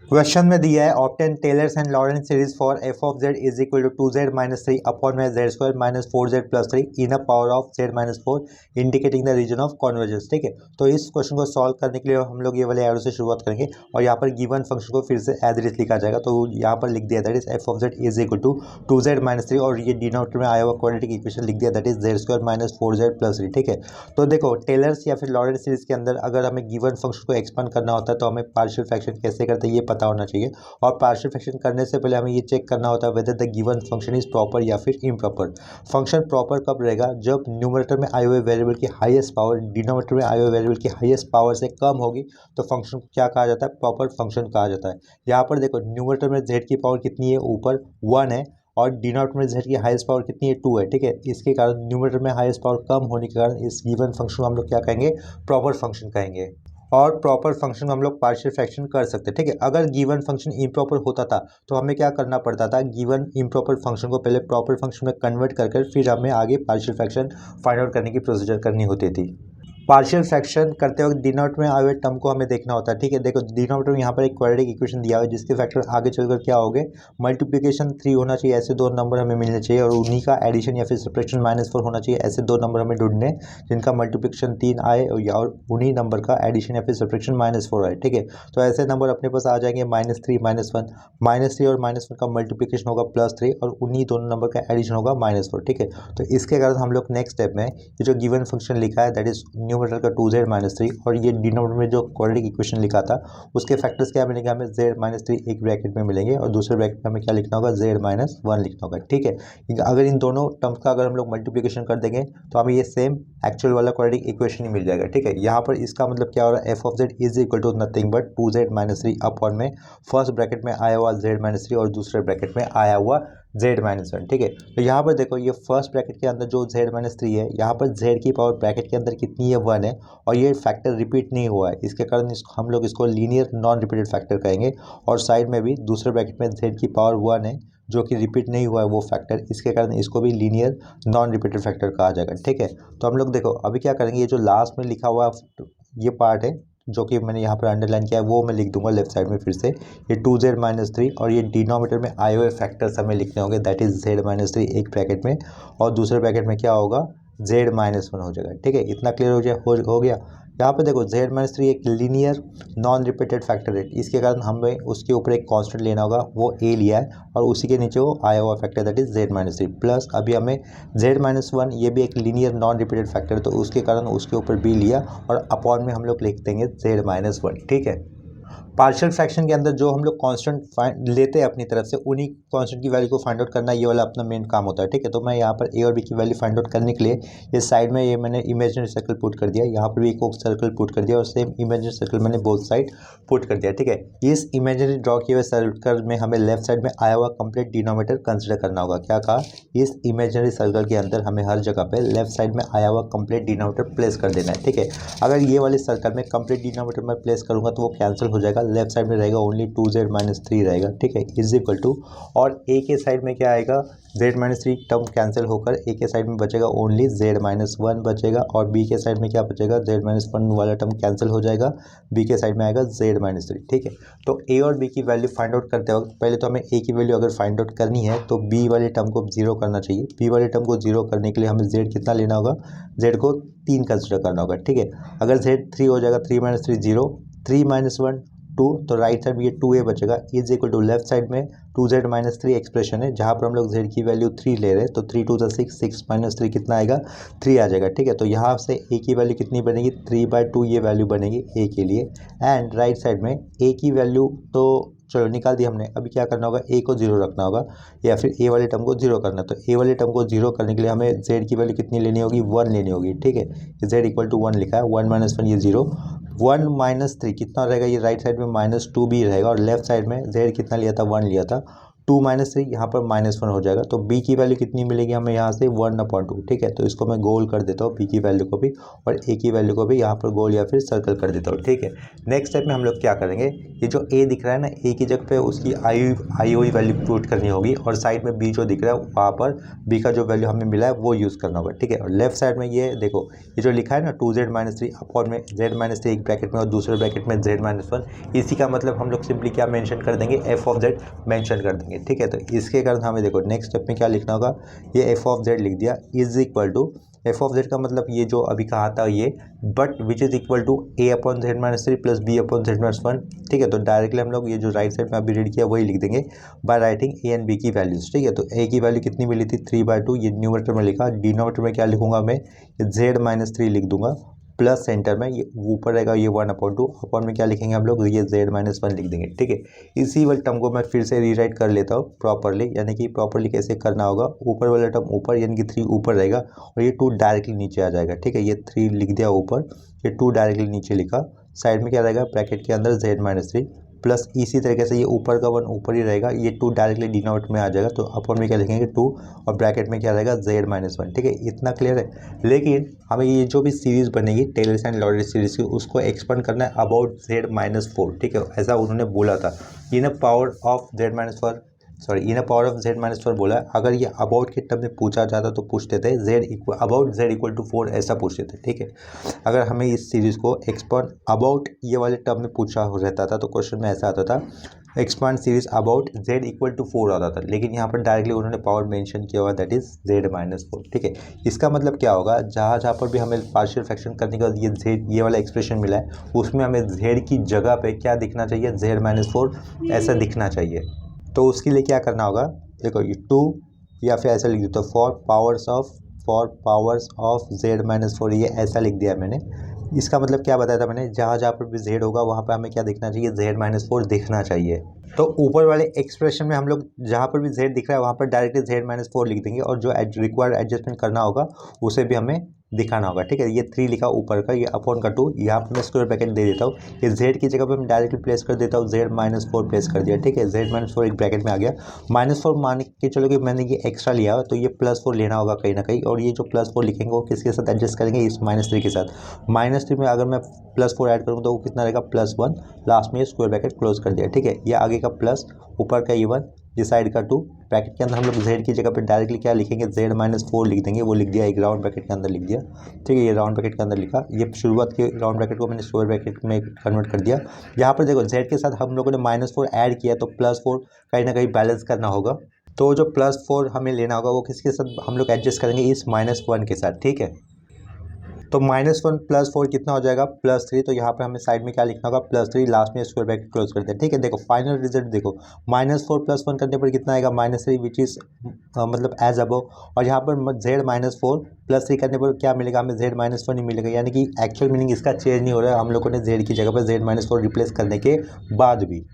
Question में दिया है obtain Taylor's and Laurent series for f of Z is equal to 2z minus 3 upon में z square minus 4z plus 3 in a power of z minus 4 indicating the region of convergence. ठीक है, तो इस question को solve करने के लिए हम लोग ये वाले एरो से शुरुआत करेंगे और यहाँ पर गिवन फंक्शन को फिर से एज इट इज लिखा जाएगा। तो यहाँ पर लिख दिया that is F of Z is equal to 2z minus 3 और ये डिनोमिनेटर में आया हुआ क्वाड्रेटिक इक्वेशन लिख दिया that is Z square minus 4z plus 3। ठीक है, तो देखो टेलर्स या फिर लॉरेंट सीरीज के अंदर अगर हमें गिवन फंक्शन को एक्सपांड करना होता है तो हमें पार्शियल फ्रैक्शन कैसे करते हैं ये पता होना चाहिए। और पार्शियल फ्रैक्शन करने से पहले हमें ये चेक करना होता है whether the given function is proper या फिर इम्प्रॉपर। फंक्शन प्रॉपर कब रहेगा? जब न्यूमरेटर में आए हुए वेरिएबल की हाईएस्ट पावर डिनोमिनेटर में आए हुए वेरिएबल की हाईएस्ट पावर से कम होगी तो फंक्शन क्या कहा जाता है? प्रॉपर फंक्शन कहा जाता है। यहाँ पर देखो न्यूमरेटर में z की पावर कितनी है? ऊपर 1 है और डिनोमिनेटर में z की हाईएस्ट पावर कितनी है? 2 है। ठीक है, इसके कारण न्यूमरेटर में हाईएस्ट पावर कम होने के कारण इस गिवन फंक्शन को हम लोग क्या कहेंगे? प्रॉपर फंक्शन कहेंगे। और प्रॉपर फंक्शन में हम लोग पार्शियल फ्रैक्शन कर सकते हैं। ठीक है, अगर गिवन फंक्शन इम्प्रॉपर होता था तो हमें क्या करना पड़ता था? गिवन इम्प्रॉपर फंक्शन को पहले प्रॉपर फंक्शन में कन्वर्ट कर फिर हमें आगे पार्शियल फ्रैक्शन फाइंड आउट करने की प्रोसीजर करनी होती थी। पार्शियल फ्रैक्शन करते वक्त डिनोमिनेटर में आए हुए टर्म को हमें देखना होता है। ठीक है, देखो डिनोमिनेटर में यहाँ पर एक क्वाड्रेटिक इक्वेशन दिया हुआ है जिसके फैक्टर आगे चलकर क्या हो गए? मल्टीप्लिकेशन 3 होना चाहिए, ऐसे दो नंबर हमें मिलने चाहिए और उन्हीं का एडिशन या फिर सब्ट्रैक्शन -4 होना चाहिए, ऐसे दो नंबर हमें ढूंढने जिनका मल्टीप्लिकेशन 3 आए और उन्हीं नंबर का एडिशन या फिर सब्ट्रैक्शन -4 आए। ठीक है, तो ऐसे नंबर अपने पास आ जाएंगे -3 -1 -3 और -1 का मल्टीप्लिकेशन होगा +3 और उन्हीं दोनों नंबर का एडिशन होगा -4। ठीक है, तो इसके कारण हम लोग नेक्स्ट स्टेप में ये जो गिवन फंक्शन लिखा है दैट इज न्यूमरेटर का 2z माइनस 3 और ये डिनोमिनेटर में जो क्वाड्रेटिक इक्वेशन लिखा था उसके फैक्टर्स क्या मिलेंगे? हमें z माइनस 3 एक ब्रैकेट में मिलेंगे और दूसरे ब्रैकेट में हमें क्या लिखना होगा? z माइनस 1 लिखना होगा। ठीक है, अगर इन दोनों टर्म्स का अगर हम लोग मल्टीप्लिकेशन कर देंगे तो हमें ये सेम एक्चुअल वाला क्वाड्रेटिक इक्वेशन ही मिल जाएगा। ठीक है, यहाँ पर इसका मतलब क्या हो रहा है? F of Z is equal to nothing but 2z minus 3 upon में फर्स्ट ब्रैकेट में आया हुआ z माइनस 3 और दूसरे ब्रैकेट में आया हुआ z माइनस 1। ठीक है, तो यहाँ पर देखो ये फर्स्ट ब्रैकेट के अंदर जो z माइनस 3 है यहाँ पर z की पावर ब्रैकेट के अंदर कितनी है? 1 है और ये फैक्टर रिपीट नहीं हुआ है, इसके कारण हम लोग इसको लीनियर नॉन रिपीटेड फैक्टर कहेंगे। और साइड में भी दूसरे ब्रैकेट में z की पावर 1 है जो कि रिपीट नहीं हुआ है वो फैक्टर, इसके कारण इसको भी लीनियर नॉन रिपीटेड फैक्टर कहा जाएगा। ठीक है, तो हम लोग देखो अभी क्या करेंगे, ये जो लास्ट में लिखा हुआ ये पार्ट है जो कि मैंने यहाँ पर अंडरलाइन किया है वो मैं लिख दूंगा लेफ्ट साइड में फिर से। ये 2z माइनस 3 और ये डिनोमिनेटर में आए हुए फैक्टर्स हमें लिखने होंगे दैट इज z माइनस 3 एक ब्रैकेट में और दूसरे ब्रैकेट में क्या होगा? z माइनस 1 हो जाएगा। ठीक है, इतना क्लियर हो गया। यहाँ पे देखो z माइनस 3 एक लीनियर नॉन रिपीटेड फैक्टर है, इसके कारण हमें उसके ऊपर एक कांस्टेंट लेना होगा वो a लिया है और उसी के नीचे वो आया हुआ factor that is z minus 3 plus अभी हमें z माइनस 1 ये भी एक लीनियर नॉन रिपीटेड फैक्टर है तो उसके कारण उसके ऊपर b लिया और अपॉन में हम लोग लिख देंगे z माइनस 1। ठीक है, पार्शियल फ्रैक्शन के अंदर जो हम लोग कांस्टेंट लेते हैं अपनी तरफ से उन्हीं कांस्टेंट की वैल्यू को फाइंड आउट करना ये वाला अपना मेन काम होता है। ठीक है, तो मैं यहाँ पर ए और बी की वैल्यू फाइंड आउट करने के लिए ये साइड में ये मैंने इमेजिनरी सर्कल पुट कर दिया, यहाँ पर भी एक सर्कल पुट कर दिया और सेम इमेजिनरी सर्कल मैंने बोथ साइड पुट कर दिया। ठीक है, इस इमेजिनरी ड्रॉ किए हुए सर्कल में हमें लेफ्ट साइड में आया हुआ कंप्लीट डिनोमिनेटर कंसिडर करना होगा। क्या कहा? इस इमेजिनरी सर्कल के अंदर हमें हर जगह पे लेफ्ट साइड में आया हुआ कंप्लीट डिनोमिनेटर प्लेस कर देना है। ठीक है, अगर ये वाले सर्कल में कंप्लीट डिनोमिनेटर में प्लेस करूंगा तो वो कैंसिल हो जाएगा, लेफ्ट साइड में रहेगा ओनली 2z माइनस 3 रहेगा। ठीक है, इज इक्वल टू और a के साइड में क्या आएगा? z माइनस 3 टर्म कैंसिल होकर a के साइड में बचेगा ओनली z माइनस 1 बचेगा और b के साइड में क्या बचेगा? z माइनस 1 वाला टर्म कैंसिल हो जाएगा, b के साइड में आएगा z माइनस 3। ठीक है, तो a और b की वैल्यू फाइंड आउट करते वक्त पहले तो हमें a की वैल्यू अगर फाइंड आउट करनी है तो b वाले टर्म को 0 करना चाहिए। b वाले टर्म को 0 करने के लिए हमें z कितना लेना होगा? z को 3 कंसिडर करना होगा। ठीक है, अगर z 3 हो जाएगा 3 माइनस 3 0, 3 माइनस 1 2 तो राइट साइड में ये 2a बचेगा is equal to left side में 2z माइनस 3 एक्सप्रेशन है जहाँ पर हम लोग z की वैल्यू 3 ले रहे हैं तो 3 2 6 माइनस 3 कितना आएगा? 3 आ जाएगा। ठीक है, तो यहाँ से a की वैल्यू कितनी बनेगी? 3/2 ये वैल्यू बनेगी a के लिए एंड राइट साइड में a की वैल्यू तो चलो निकाल दी हमने, अभी क्या करना होगा? a को 0 रखना होगा या फिर a वाले टर्म को 0 करना। तो a वाले टर्म को 0 करने के लिए हमें z की वैल्यू कितनी लेनी होगी? 1 लेनी होगी। ठीक है, z इक्वल टू 1 लिखा है, 1 माइनस 1 ये 0, 1 माइनस 3 कितना रहेगा? ये राइट साइड में -2 भी रहेगा और लेफ्ट साइड में z कितना लिया था? 1 लिया था, 2 माइनस 3 यहाँ पर -1 हो जाएगा। तो b की वैल्यू कितनी मिलेगी हमें यहाँ से? 1/2। ठीक है, तो इसको मैं गोल कर देता हूँ b की वैल्यू को भी और a की वैल्यू को भी यहाँ पर गोल या फिर सर्कल कर देता हूँ। ठीक है, नेक्स्ट स्टेप में हम लोग क्या करेंगे? ये जो ए दिख रहा है ना, ए की जगह पे उसकी आई ओ वैल्यू पुट करनी होगी, और साइड में बी जो दिख रहा है वहाँ पर बी का जो वैल्यू हमें मिला है वो यूज़ करना होगा, ठीक है। और लेफ्ट साइड में ये देखो, ये जो लिखा है ना 2z-3 अपॉन में z-3 एक ब्रैकेट में और दूसरे ब्रैकेट में z-1, इसी का मतलब हम लोग सिंपली क्या मेंशन कर देंगे, f ऑफ z मेंशन कर देंगे, ठीक है। तो इसके कारण हमें देखो नेक्स्ट स्टेप में क्या लिखना होगा, ये f ऑफ z लिख दिया is equal to, F of Z का मतलब ये जो अभी कहा था ये, but which is equal to A upon z-3 plus B upon z-1, ठीक है। तो डायरेक्टली हम लोग ये जो राइट साइड में अभी रीड किया वही लिख देंगे by writing A and B की वैल्यूज, ठीक है। तो ए की वैल्यू कितनी मिली थी 3/2, ये न्यूमरेटर में लिखा, डिनोमिनेटर में क्या लिखूंगा मैं, z-3 लिख दूंगा, प्लस सेंटर में ये ऊपर रहेगा ये 1/2, अपॉन में क्या लिखेंगे हम लोग, ये z-1 लिख देंगे, ठीक है। इसी वाले टर्म को मैं फिर से रीराइट कर लेता हूँ प्रॉपरली, यानी कि प्रॉपरली कैसे करना होगा, ऊपर वाला टर्म ऊपर यानी कि 3 ऊपर रहेगा और ये 2 डायरेक्टली नीचे आ जाएगा, ठीक है। ये 3 लिख दिया ऊपर, ये 2 डायरेक्टली नीचे लिखा, साइड में क्या रहेगा ब्रैकेट के अंदर z-3 प्लस इसी तरीके से ये ऊपर का 1 ऊपर ही रहेगा, ये 2 डायरेक्टली डिनोमिनेटर में आ जाएगा, तो अपॉन में क्या लिखेंगे 2 और ब्रैकेट में क्या रहेगा z-1, ठीक है। इतना क्लियर है। लेकिन हमें ये जो भी सीरीज़ बनेगी टेलर्स एंड लॉरेंस सीरीज़ की, उसको एक्सपेंड करना है अबाउट z-4, ठीक है, ऐसा उन्होंने बोला था। In a power of z-4, sorry in a power of z-4 बोला है। अगर ये अबाउट के टर्म में पूछा जाता तो पूछते थे अबाउट z=4 ऐसा पूछते थे, ठीक है। अगर हमें इस सीरीज़ को एक्सपांड अबाउट ये वाले टर्म में पूछा रहता था तो क्वेश्चन में ऐसा आता था, एक्सपांड सीरीज अबाउट z=4 आता था, लेकिन यहाँ पर डायरेक्टली उन्होंने पावर मेंशन किया हुआ, दैट इज z-4, ठीक है। इसका मतलब क्या होगा, जहाँ पर भी हमें पार्शियल फ्रैक्शन करने के बाद ये z ये वाला एक्सप्रेशन मिला है, उसमें हमें z की जगह पे क्या दिखना चाहिए, z-4 ऐसा दिखना चाहिए। तो उसके लिए क्या करना होगा, देखो ये 2 या फिर ऐसा लिख देता हूँ फॉर पावर्स ऑफ z-4, ये ऐसा लिख दिया मैंने। इसका मतलब क्या बताया था मैंने, जहाँ पर भी z होगा वहाँ पे हमें क्या दिखना चाहिए, z-4 दिखना चाहिए। तो ऊपर वाले एक्सप्रेशन में हम लोग जहाँ पर भी z दिख रहा है वहाँ पर डायरेक्टली z-4 लिख देंगे, और जो रिक्वायर्ड एडजस्टमेंट करना होगा उसे भी हमें दिखाना होगा, ठीक है। ये 3 लिखा ऊपर का, ये अपॉन का 2, यहाँ पर मैं स्क्वायर ब्रैकेट दे देता हूँ, ये z की जगह पे मैं डायरेक्टली प्लेस कर देता हूँ, z-4 प्लेस कर दिया, ठीक है। z-4 एक ब्रैकेट में आ गया, -4 मान के चलो कि मैंने ये एक्स्ट्रा लिया तो ये +4 लेना होगा कहीं ना कहीं, और ये जो +4 लिखेंगे वो किसके साथ एडजस्ट करेंगे, इस -3 के साथ। -3 में अगर मैं +4 ऐड करूँ तो वो कितना रहेगा, +1, लास्ट में स्क्वायर ब्रैकेट क्लोज कर दिया, ठीक है। ये आगे का प्लस, ऊपर का 1, ये साइड का 2, ब्रैकेट के अंदर हम लोग z की जगह पे डायरेक्टली क्या लिखेंगे, z-4 लिख देंगे, वो लिख दिया, एक राउंड ब्रैकेट के अंदर लिख दिया, ठीक है। ये राउंड ब्रैकेट के अंदर लिखा, ये शुरुआत के राउंड ब्रैकेट को मैंने स्क्वायर ब्रैकेट में कन्वर्ट कर दिया। यहाँ पर देखो z के साथ हम लोगों ने -4 ऐड किया तो +4 कहीं ना कहीं बैलेंस करना होगा, तो जो +4 हमें लेना होगा वो किसके साथ हम लोग एडजस्ट करेंगे, इस -1 के साथ, ठीक है। तो -1 + 4 कितना हो जाएगा, +3, तो यहाँ पर हमें साइड में क्या लिखना होगा, +3, लास्ट में स्क्वायर ब्रैकेट क्लोज कर दें, ठीक है। देखो फाइनल रिजल्ट देखो, -4 + 1 करने पर कितना आएगा, -3, विच इज मतलब एज अबव, और यहाँ पर z-4 + 3 करने पर क्या मिलेगा हमें, z-1 ही मिलेगा, यानी कि एक्चुअल मीनिंग इसका चेंज नहीं हो रहा है, हम लोगों ने z की जगह पर z-4 रिप्लेस करने के बाद भी।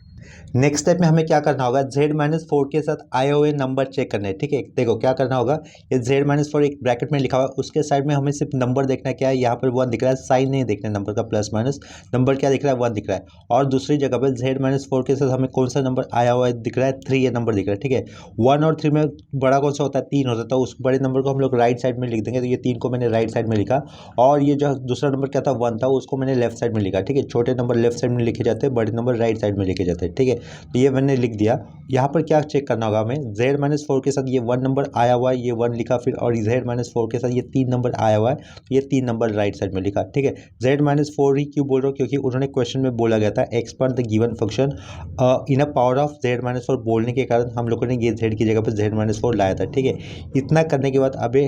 नेक्स्ट स्टेप में हमें क्या करना होगा, z-4 के साथ आए हुए नंबर चेक करने हैं, ठीक है। देखो क्या करना होगा, ये z-4 एक ब्रैकेट में लिखा हुआ है, उसके साइड में हमें सिर्फ नंबर देखना है, क्या है यहाँ पर 1 दिख रहा है, साइन नहीं देखना है नंबर का, प्लस माइनस, नंबर क्या दिख रहा है, 1 दिख रहा है। और दूसरी जगह पर z-4 के साथ हमें कौन सा नंबर आया हुआ है दिख रहा है, 3 ये नंबर दिख रहा है, ठीक है। 1 और 3 में बड़ा कौन सा होता है, 3 होता है, तो उस बड़े नंबर को हम लोग राइट साइड में लिख देंगे, तो ये 3 को मैंने राइट साइड में लिखा, और ये जो दूसरा नंबर क्या था 1 था, उसको मैंने लेफ्ट साइड में लिखा, ठीक है। छोटे नंबर लेफ्ट साइड में लिखे जाते हैं, बड़े नंबर राइट साइड में लिखे जाते हैं, ठीक है। तो ये मैंने लिख दिया। यहाँ पर क्या चेक करना होगा हमें, z-4 के साथ ये 1 नंबर आया हुआ है, ये 1 लिखा, फिर और z-4 के साथ ये 3 नंबर आया हुआ है, तो ये 3 नंबर राइट साइड में लिखा, ठीक है। z-4 ही क्यों बोल रहा हूँ, क्योंकि उन्होंने क्वेश्चन में बोला गया था expand the given function in a power of z-4, बोलने के कारण हम लोगों ने ये z की जगह पर z-4 लाया था, ठीक है। इतना करने के बाद अबे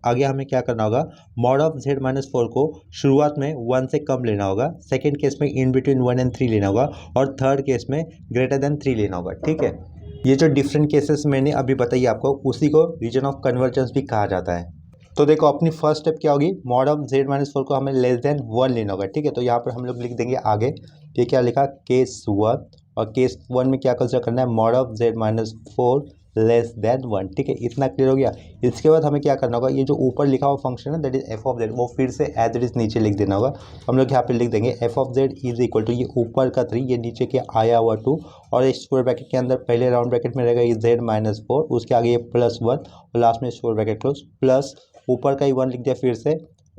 आगे हमें क्या करना होगा, मॉड ऑफ z-4 को शुरुआत में 1 से कम लेना होगा, सेकेंड केस में इन बिटवीन 1 and 3 लेना होगा, और थर्ड केस में ग्रेटर देन 3 लेना होगा, ठीक है। ये जो डिफरेंट केसेस मैंने अभी बताई आपको, उसी को रीजन ऑफ कन्वर्जेंस भी कहा जाता है। तो देखो अपनी फर्स्ट स्टेप क्या होगी, मॉड ऑफ z-4 को हमें लेस देन 1 लेना होगा, ठीक है। तो यहाँ पर हम लोग लिख देंगे आगे, ये क्या लिखा, केस 1, और केस 1 में क्या कंसिडर करना है, mod of z-4 less than 1, ठीक है। इतना क्लियर हो गया। इसके बाद हमें क्या करना होगा, ये जो ऊपर लिखा हुआ फंक्शन है that is f of z, वो फिर से एज इट इज नीचे लिख देना होगा। हम लोग यहाँ पे लिख देंगे f of z is equal to, ये ऊपर का 3, ये नीचे के आया हुआ 2, और इस स्क्वायर ब्रैकेट के अंदर पहले राउंड ब्रैकेट में रहेगा ये z-4, उसके आगे ये +1, और लास्ट में स्क्वायर ब्रैकेट क्लोज, प्लस ऊपर का ही 1 लिख दिया फिर से,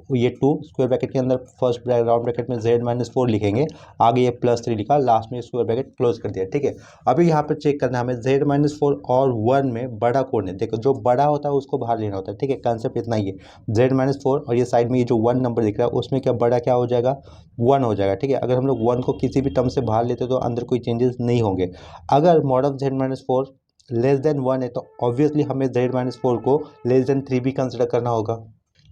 ये 2 स्क्वायर ब्रैकेट के अंदर फर्स्ट राउंड ब्रैकेट में z-4 लिखेंगे, आगे ये +3 लिखा, लास्ट में स्क्वायर ब्रैकेट क्लोज कर दिया। ठीक है, अभी यहाँ पे चेक करना है हमें z-4 और 1 में बड़ा कौन है। देखो जो बड़ा होता है उसको बाहर लेना होता है। ठीक है, कंसेप्ट इतना ही है, z-4 और ये साइड में ये जो 1 नंबर दिख रहा है उसमें क्या बड़ा क्या हो जाएगा, 1 हो जाएगा। ठीक है, अगर हम लोग 1 को किसी भी टर्म से बाहर लेते तो अंदर कोई चेंजेस नहीं होंगे। अगर mod of z-4 less than 1 है तो ऑब्वियसली हमें z-4 को लेस देन 3 भी कंसिडर करना होगा,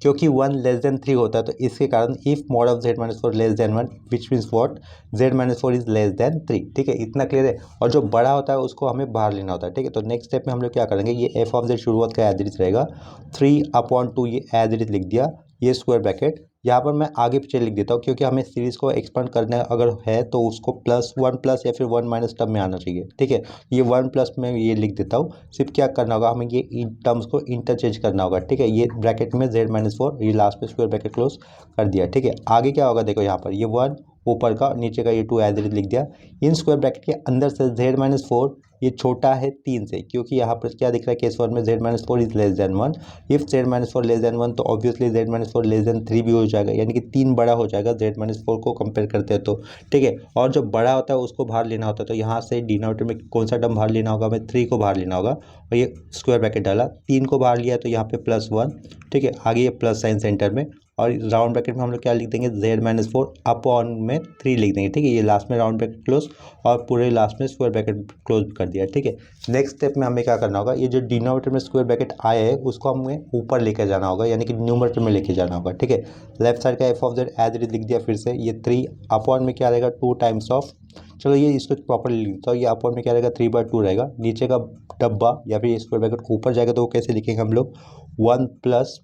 क्योंकि 1 लेस देन 3 होता है। तो इसके कारण if mod of z-4 less than 1 which means what, z-4 is less than 3। ठीक है, इतना क्लियर है। और जो बड़ा होता है उसको हमें बाहर लेना होता है। ठीक है, तो नेक्स्ट स्टेप में हम लोग क्या करेंगे, ये एफ ऑफ जेड शुरुआत का एज इट इज रहेगा, 3/2 ये एज इट इज लिख दिया, ये स्क्वायर ब्रैकेट। यहाँ पर मैं आगे पीछे लिख देता हूँ क्योंकि हमें सीरीज को एक्सपांड करना अगर है तो उसको +1 या फिर 1 टर्म में आना चाहिए। ठीक है, ये 1 में ये लिख देता हूँ। सिर्फ क्या करना होगा, हमें ये इन टर्म्स को इंटरचेंज करना होगा। ठीक है, ये ब्रैकेट में z-4, ये लास्ट में स्क्वायर ब्रैकेट क्लोज कर दिया। ठीक है, आगे क्या होगा, देखो यहाँ पर ये 1 ऊपर का, नीचे का ये 2 एज इट इज लिख दिया। इन स्क्वायर ब्रैकेट के अंदर से z-4 ये छोटा है 3 से, क्योंकि यहाँ पर क्या दिख रहा है केस 1 में z-4 is less than 1। If z-4 less than 1 तो ऑब्वियसली z-4 लेस देन 3 भी हो जाएगा, यानी कि 3 बड़ा हो जाएगा z-4 को कंपेयर करते हैं तो। ठीक है, और जो बड़ा होता है उसको बाहर लेना होता है, तो यहाँ से डिनोमिनेटर में कौन सा टर्म बाहर लेना होगा, हमें 3 को बाहर लेना होगा। और ये स्क्वायर ब्रैकेट डाला, 3 को बाहर लिया तो यहाँ पे +1। ठीक है, आगे ये प्लस साइन सेंटर में, और राउंड ब्रैकेट में हम लोग क्या लिख देंगे, z-4 अपॉन में 3 लिख देंगे। ठीक है, ये लास्ट में राउंड ब्रैकेट क्लोज और पूरे लास्ट में स्क्वायर ब्रैकेट क्लोज कर दिया। ठीक है, नेक्स्ट स्टेप में हमें क्या करना होगा, ये जो डिनोमिनेटर में स्क्वायर ब्रैकेट आया है उसको हमें ऊपर लेकर जाना होगा, यानी कि न्यूमरेटर में लेके जाना होगा। ठीक है, लेफ्ट साइड का F of Z as it is लिख दिया, फिर से ये 3 अपॉन में क्या रहेगा 2 टाइम्स ऑफ, चलो ये इसको प्रॉपर्ली लिखता हूँ, ये अपॉन में क्या रहेगा 3/2 रहेगा। नीचे का डब्बा या फिर स्क्वायर ब्रैकेट ऊपर जाएगा तो वो कैसे लिखेंगे हम लोग, 1 प्लस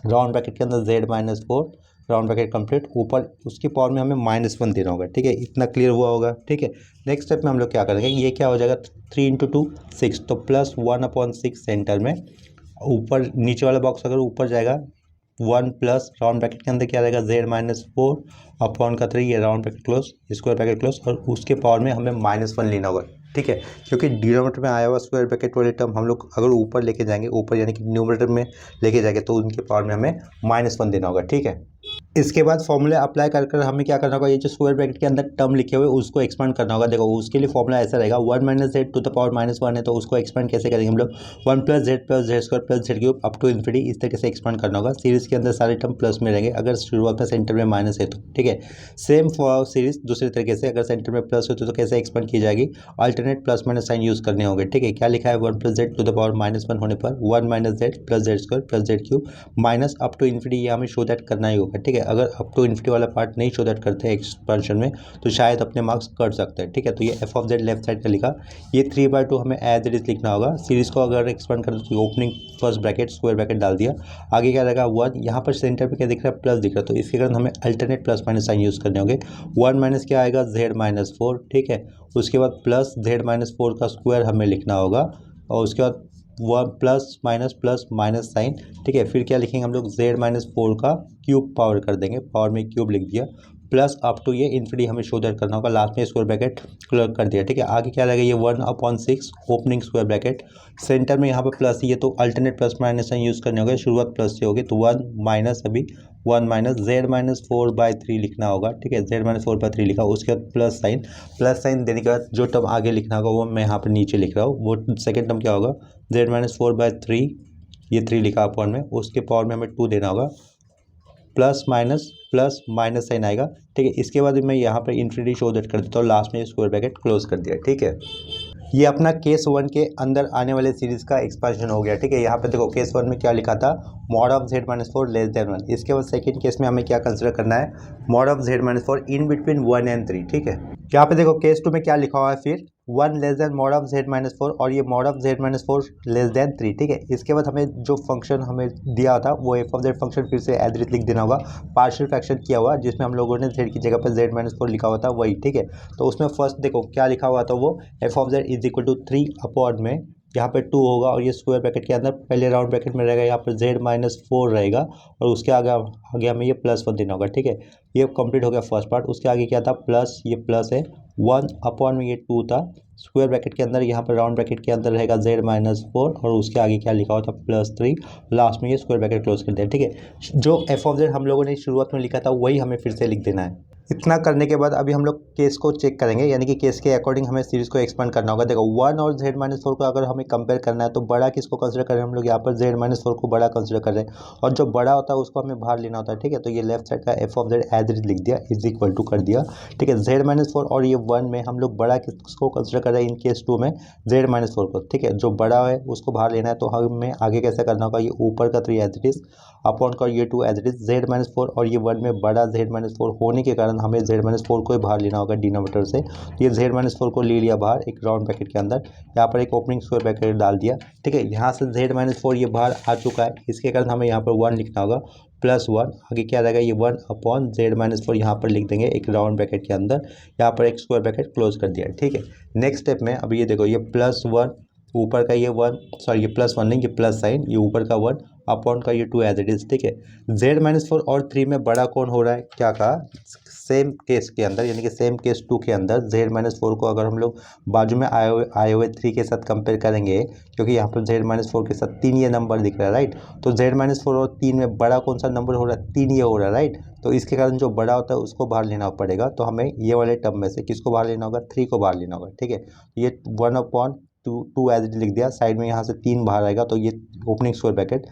राउंड ब्रैकेट के अंदर z-4 राउंड ब्रैकेट कंप्लीट, ऊपर उसकी पावर में हमें -1 देना होगा। ठीक है, इतना क्लियर हुआ होगा। ठीक है, नेक्स्ट स्टेप में हम लोग क्या करेंगे, ये क्या हो जाएगा 3 × 2 6, तो +1/6 सेंटर में, ऊपर नीचे वाला बॉक्स अगर ऊपर जाएगा 1 प्लस राउंड ब्रैकेट के अंदर क्या रहेगा z-4 अपॉन का 3, ये round bracket close square bracket close, और उसके पावर में हमें -1 लेना होगा। ठीक है, क्योंकि डिनोमिनेटर में आया हुआ स्क्वायर ब्रैकेट वाले टर्म हम लोग अगर ऊपर लेके जाएंगे, ऊपर यानी कि न्यूमरेटर में लेके जाएंगे तो उनके पावर में हमें -1 देना होगा। ठीक है, इसके बाद फॉर्मूला अप्लाई कर कर हमें क्या करना होगा, ये जो स्क्वायर ब्रैकेट के अंदर टर्म लिखे हुए उसको एक्सपांड करना होगा। देखो उसके लिए फॉर्मूला ऐसा रहेगा, 1 - z टू द पावर -1 है तो उसको एक्सपांड कैसे करेंगे हम लोग, 1 + z + z² + z³ up to infinity, इस तरीके से एक्सपांड करना होगा। सीरीज के अंदर सारे टर्म प्लस में रहेंगे अगर शुरुआत में सेंटर में माइनस है तो। ठीक है, सेम फॉर सीरीज दूसरे तरीके से अगर सेंटर में प्लस होते तो कैसे एक्सपांड की जाएगी, alternate plus minus sign use करने होंगे। ठीक है, क्या लिखा है, 1 + z टू द पावर -1 होने पर 1 - z + z² + z³ minus up to infinity, ये हमें शो दैट करना ही होगा। ठीक है, अगर अप टू इन्फिनिटी वाला पार्ट नहीं शो दैट करते हैं एक्सपेंशन में तो शायद अपने मार्क्स कट सकते हैं। ठीक है, तो ये F of Z left side का लिखा, ये 3/2 हमें एज इट इज लिखना होगा। सीरीज को अगर एक्सपेंड करें तो opening first bracket square bracket डाल दिया, आगे क्या रहेगा 1, यहाँ पर सेंटर पे क्या दिख रहा है प्लस दिख रहा है, तो इसके कारण हमें alternate plus minus sign use करने होंगे। 1 माइनस क्या आएगा z-4। ठीक है, उसके बाद प्लस z-4 का स्क्वायर हमें लिखना होगा, और उसके बाद 1 प्लस माइनस साइन। ठीक है, फिर क्या लिखेंगे हम लोग, z-4 का क्यूब पावर कर देंगे, पावर में क्यूब लिख दिया, प्लस अप टू ये इन्फिनिटी हमें शो दैट करना होगा, लास्ट में स्क्वायर ब्रैकेट क्लोज कर दिया। ठीक है, आगे क्या लगेगा, ये 1/6 ओपनिंग स्क्वायर ब्रैकेट, सेंटर में यहाँ पर प्लस, ये तो alternate plus minus sign use करने होंगे, शुरुआत प्लस से होगी तो 1 माइनस अभी 1 माइनस z-4/3 लिखना होगा। ठीक है, z-4/3 लिखा, उसके बाद प्लस साइन देने के बाद जो टर्म आगे लिखना होगा वो मैं यहाँ पर नीचे लिख रहा हूँ। वो सेकेंड टर्म क्या होगा, z-4/3, ये 3 लिखा अपॉन में, उसके पावर में हमें 2 देना होगा, प्लस माइनस साइन आएगा। ठीक है, इसके बाद मैं यहाँ पर इन्फिनिटी शो दैट कर देता हूँ, लास्ट में स्क्वायर ब्रैकेट क्लोज कर दिया। ठीक है, ये अपना केस 1 के अंदर आने वाले सीरीज का एक्सपेंशन हो गया। ठीक है, यहाँ पे देखो केस 1 में क्या लिखा था, mod of z-4 less than 1। इसके बाद सेकंड केस में हमें क्या कंसिडर करना है, mod of z-4 in between 1 और 3। ठीक है, यहाँ पे देखो केस 2 में क्या लिखा हुआ है, फिर 1 less than mod of z-4 और ये mod of z-4 less then 3। ठीक है, इसके बाद हमें जो फंक्शन हमें दिया था वो एफ ऑफ जेड फंक्शन फिर से एज लिख देना होगा, पार्शियल फ्रैक्शन किया हुआ जिसमें हम लोगों ने z की जगह पर z-4 लिखा हुआ था वही। ठीक है, तो उसमें फर्स्ट देखो क्या लिखा हुआ था, वो F of Z is equal to 3 upon में यहाँ पे 2 होगा, और ये स्क्वायर ब्रैकेट के अंदर पहले राउंड ब्रैकेट में रहेगा, यहाँ पर z-4 रहेगा, और उसके आगे हमें ये +1 देना होगा। ठीक है, ये कंप्लीट हो गया फर्स्ट पार्ट। उसके आगे क्या था, प्लस, ये प्लस है 1 अपॉन में ये 2 था, स्क्वायर ब्रैकेट के अंदर, यहाँ पर राउंड ब्रैकेट के अंदर रहेगा z-4 और उसके आगे क्या लिखा हुआ था +3, लास्ट में ये स्क्वायर ब्रैकेट क्लोज कर दिया। ठीक है, जो एफ ऑफ जेड हम लोगों ने शुरुआत में लिखा था वही हमें फिर से लिख देना है। इतना करने के बाद अभी हम लोग केस को चेक करेंगे, यानी कि केस के अकॉर्डिंग हमें सीरीज को एक्सपांड करना होगा। देखो 1 और z-4 को अगर हमें कंपेयर करना है तो बड़ा किसको कंसिडर कर रहे हैं हम लोग, यहाँ पर z-4 को बड़ा कंसिडर कर रहे हैं और जो बड़ा होता है उसको हमें बाहर लेना होता है। ठीक है, तो ये लेफ्ट साइड का F of Z as it लिख दिया, इज इक्वल टू कर दिया। ठीक है, z-4 और ये 1 में हम लोग बड़ा किसको कंसिडर कर रहे हैं, इन केस 2 में z-4 को। ठीक है, जो बड़ा है उसको बाहर लेना है, तो हमें आगे कैसे करना होगा, ये ऊपर का 3 एज इट इज अपॉन का ये 2 एज इट इज, z-4 और ये 1 में बड़ा z-4 होने के कारण हमें z-4 को ही बाहर लेना होगा डिनोमिनेटर से। तो ये z-4 को ले लिया बाहर एक राउंड ब्रैकेट के अंदर, यहाँ पर एक ओपनिंग स्क्वायर ब्रैकेट डाल दिया। ठीक है, यहाँ से z-4 ये बाहर आ चुका है, इसके कारण हमें यहाँ पर 1 लिखना होगा, +1 आगे क्या रहेगा, ये 1 अपॉन z-4 यहाँ पर लिख देंगे एक राउंड ब्रैकेट के अंदर, यहाँ पर एक स्क्वायर ब्रैकेट क्लोज कर दिया। ठीक है, नेक्स्ट स्टेप में अब ये देखो, ये +1 ऊपर का ये 1, सॉरी ये +1 नहीं, ये प्लस साइन, ये ऊपर का 1 अपॉन का ये 2 एज इट इज। ठीक है, z-4 और 3 में बड़ा कौन हो रहा है, क्या कहा, सेम केस के अंदर यानी कि सेम केस 2 के अंदर z-4 को अगर हम लोग बाजू में आए हुए 3 के साथ कंपेयर करेंगे, क्योंकि यहाँ पर z-4 के साथ 3 ये नंबर दिख रहा है, राइट। तो z-4 और 3 में बड़ा कौन सा नंबर हो रहा है, 3 ये हो रहा है, राइट। तो इसके कारण जो बड़ा होता है उसको बाहर लेना पड़ेगा, तो हमें ये वाले टर्म में से किसको बाहर लेना होगा, 3 को बाहर लेना होगा। ठीक है, ये 1 अपॉन 2 एज इट लिख दिया, साइड में यहाँ से 3 बाहर आएगा, तो ये ओपनिंग स्क्वायर ब्रैकेट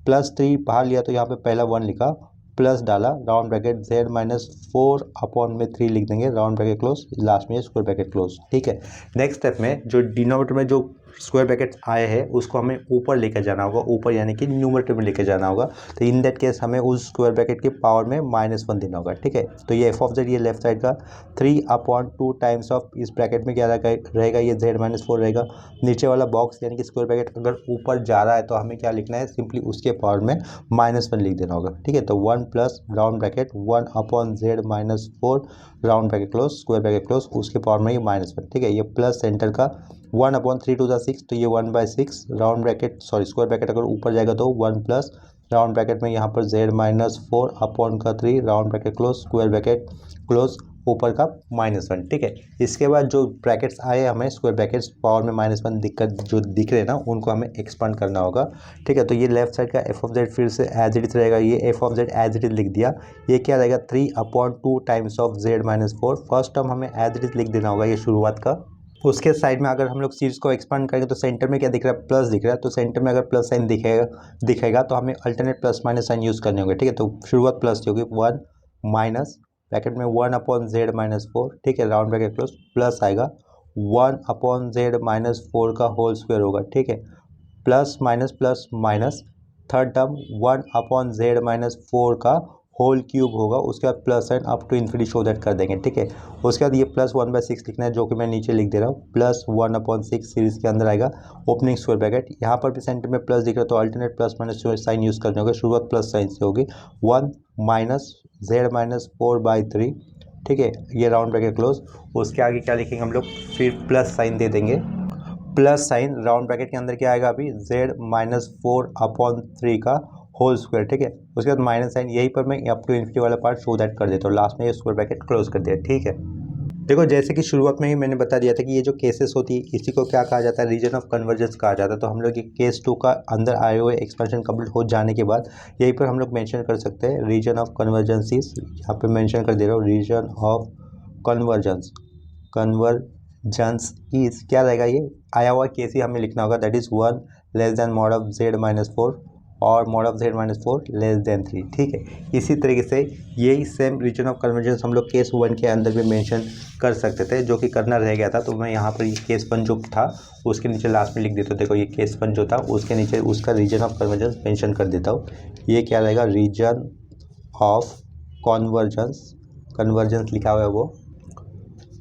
+3 बाहर लिया, तो यहाँ पे पहला 1 लिखा, प्लस डाला, राउंड ब्रैकेट z-4 अपॉन में 3 लिख देंगे, राउंड ब्रैकेट क्लोज, लास्ट में स्क्वायर ब्रैकेट क्लोज। ठीक है, नेक्स्ट स्टेप में जो डिनोमिनेटर में जो स्क्वायर ब्रैकेट आए हैं उसको हमें ऊपर लेकर जाना होगा, ऊपर यानी कि न्यूमरेटर में लेकर जाना होगा। तो इन दैट केस हमें उस स्क्वायर ब्रैकेट की पावर में -1 देना होगा। ठीक है, तो ये एफ ऑफ जेड, ये लेफ्ट साइड का 3 अपॉन 2 टाइम्स ऑफ, इस ब्रैकेट में क्या रहेगा, ये z-4 रहेगा। नीचे वाला बॉक्स यानी कि स्क्वायर ब्रैकेट अगर ऊपर जा रहा है तो हमें क्या लिखना है, सिंपली उसके पावर में -1 लिख देना होगा। ठीक है, तो 1 plus round bracket 1 upon z-4 round bracket close, square bracket close, उसके पावर में ये -1। ठीक है, ये प्लस सेंटर का 1 अपॉन 3 टू 6, तो ये 1/6 round bracket, sorry square bracket अगर ऊपर जाएगा तो 1 प्लस राउंड ब्रैकेट में यहाँ पर z-4 अपॉन का 3 round bracket close, square bracket close, ऊपर का -1। ठीक है, इसके बाद जो ब्रैकेट्स आए हमें स्क्वायर ब्रैकेट्स पावर में -1 दिक्कत जो दिख रहे हैं ना, उनको हमें एक्सपांड करना होगा। ठीक है, तो ये लेफ्ट साइड का एफ ऑफ जेड फिर से एज इट इज रहेगा, ये F of Z as it is लिख दिया। ये क्या रहेगा, 3 upon 2 times of z-4, first term हमें एज इट इज लिख देना होगा, ये शुरुआत का। उसके साइड में अगर हम लोग सीरीज को एक्सपांड करेंगे तो सेंटर में क्या दिख रहा है, प्लस दिख रहा है, तो सेंटर में अगर प्लस साइन दिखेगा तो हमें alternate plus minus sign use करने होंगे। ठीक है, तो शुरुआत प्लस की होगी, 1 माइनस ब्रैकेट में 1 अपॉन z-4, ठीक है, राउंड ब्रैकेट क्लोज, प्लस आएगा 1 अपॉन z-4 का होल स्क्वायर होगा। ठीक है, plus minus third term 1 upon z-4 का होल क्यूब होगा, उसके बाद plus sign up to infinity show that कर देंगे। ठीक है, उसके बाद ये +1/6 लिखना है, जो कि मैं नीचे लिख दे रहा हूँ, +1/6 सीरीज के अंदर आएगा, ओपनिंग स्क्वायर ब्रैकेट, यहाँ पर भी सेंटर में प्लस दिख रहा है तो alternate plus minus sign use करने होगा, शुरुआत प्लस साइन से होगी, 1 माइनस z-4/3। ठीक है, ये राउंड ब्रैकेट क्लोज, उसके आगे क्या लिखेंगे हम लोग, फिर प्लस साइन दे देंगे, प्लस साइन राउंड ब्रैकेट के अंदर क्या आएगा अभी, z-4/3 का होल स्क्वायर। ठीक है, उसके बाद माइनस साइन, यहीं पर मैं अप टू इन्फिनिटी वाला पार्ट शो दैट कर देता हूँ, लास्ट में ये स्क्वायर ब्रैकेट क्लोज कर दिया। ठीक है, देखो जैसे कि शुरुआत में ही मैंने बता दिया था कि ये जो केसेस होती है इसी को क्या कहा जाता है, रीजन ऑफ कन्वर्जेंस कहा जाता है। तो हम लोग ये केस 2 का अंदर आए हुए एक्सपेंशन कंप्लीट हो जाने के बाद यहीं पर हम लोग मेंशन कर सकते हैं रीजन ऑफ कन्वर्जेंसीज, यहाँ पे मेंशन कर दे रहा हूँ, रीजन ऑफ कन्वर्जेंस इज क्या रहेगा, ये आया हुआ केस ही हमें लिखना होगा, that is 1 less than mod of z-4 और mod of z-4 less then 3। ठीक है, इसी तरीके से यही सेम रीजन ऑफ कन्वर्जेंस हम लोग केस 1 के अंदर भी मेंशन कर सकते थे, जो कि करना रह गया था। तो मैं यहाँ पर ये केस 1 जो था उसके नीचे लास्ट में लिख देता हूँ, देखो ये केस 1 जो था उसके नीचे उसका रीजन ऑफ कन्वर्जेंस मेंशन कर देता हूँ। ये क्या रहेगा, रीजन ऑफ कन्वर्जेंस लिखा हुआ है, वो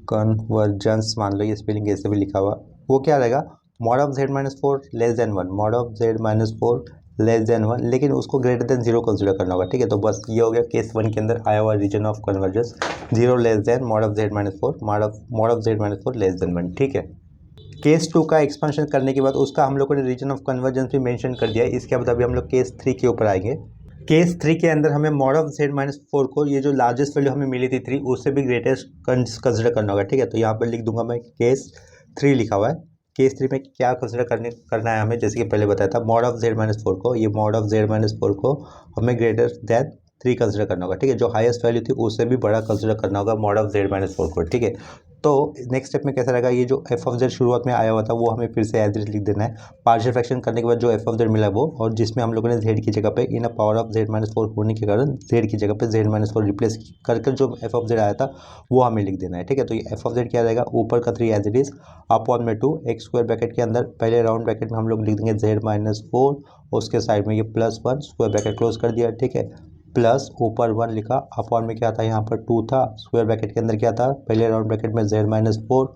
कन्वर्जेंस मान लो, ये स्पेलिंग कैसे भी लिखा हुआ, वो क्या रहेगा, mod of z-4 less than 1, mod of z-4 less than 1, लेकिन उसको ग्रेटर देन 0 कंसिडर करना होगा। ठीक है, तो बस ये हो गया केस 1 के अंदर आया हुआ region of convergence, 0 less than mod of z-4, mod of z-4 less than 1। ठीक है, केस 2 का एक्सपेंशन करने के बाद उसका हम लोगों ने रीजन ऑफ कन्वर्जेंस भी मेंशन कर दिया है। इसके बाद अभी हम लोग केस 3 के ऊपर आएंगे। केस 3 के अंदर हमें मॉड ऑफ z-4 को ये जो लार्जेस्ट वैल्यू हमें मिली थी 3 उससे भी ग्रेटेस्ट कंसिडर करना होगा। ठीक है, तो यहाँ पर लिख दूंगा मैं केस 3 लिखा हुआ है। केस 3 में क्या कंसिडर करना है हमें, जैसे कि पहले बताया था मॉड ऑफ z-4 को, ये मॉड ऑफ z-4 को हमें ग्रेटर देन 3 कंसिडर करना होगा। ठीक है, जो हाईएस्ट वैल्यू थी उससे भी बड़ा कंसिडर करना होगा मॉड ऑफ z-4 को। ठीक है, तो नेक्स्ट स्टेप में कैसा रहेगा, ये जो एफ ऑफ जेड शुरुआत में आया हुआ था वो हमें फिर से एज इट लिख देना है। पार्शियल फ्रैक्शन करने के बाद जो एफ ऑफ जेड मिला वो, और जिसमें हम लोगों ने जेड की जगह पे इन पावर ऑफ z-4 होने के कारण जेड की जगह पे z-4 रिप्लेस करके जो एफ ऑफ जेड आया था वो हमें लिख देना है। ठीक है, तो ये एफ ऑफ जेड क्या रहेगा, ऊपर का 3 एज इट इज अपॉन में 2 एक स्क्वायर ब्रैकेट के अंदर पहले राउंड ब्रैकेट में हम लोग लिख देंगे z-4, उसके साइड में ये +1 स्क्वायर ब्रैकेट क्लोज कर दिया। ठीक है, प्लस ऊपर 1 लिखा, अपॉन में क्या था, यहाँ पर 2 था, स्क्वायर ब्रैकेट के अंदर क्या था, पहले राउंड ब्रैकेट में z-4,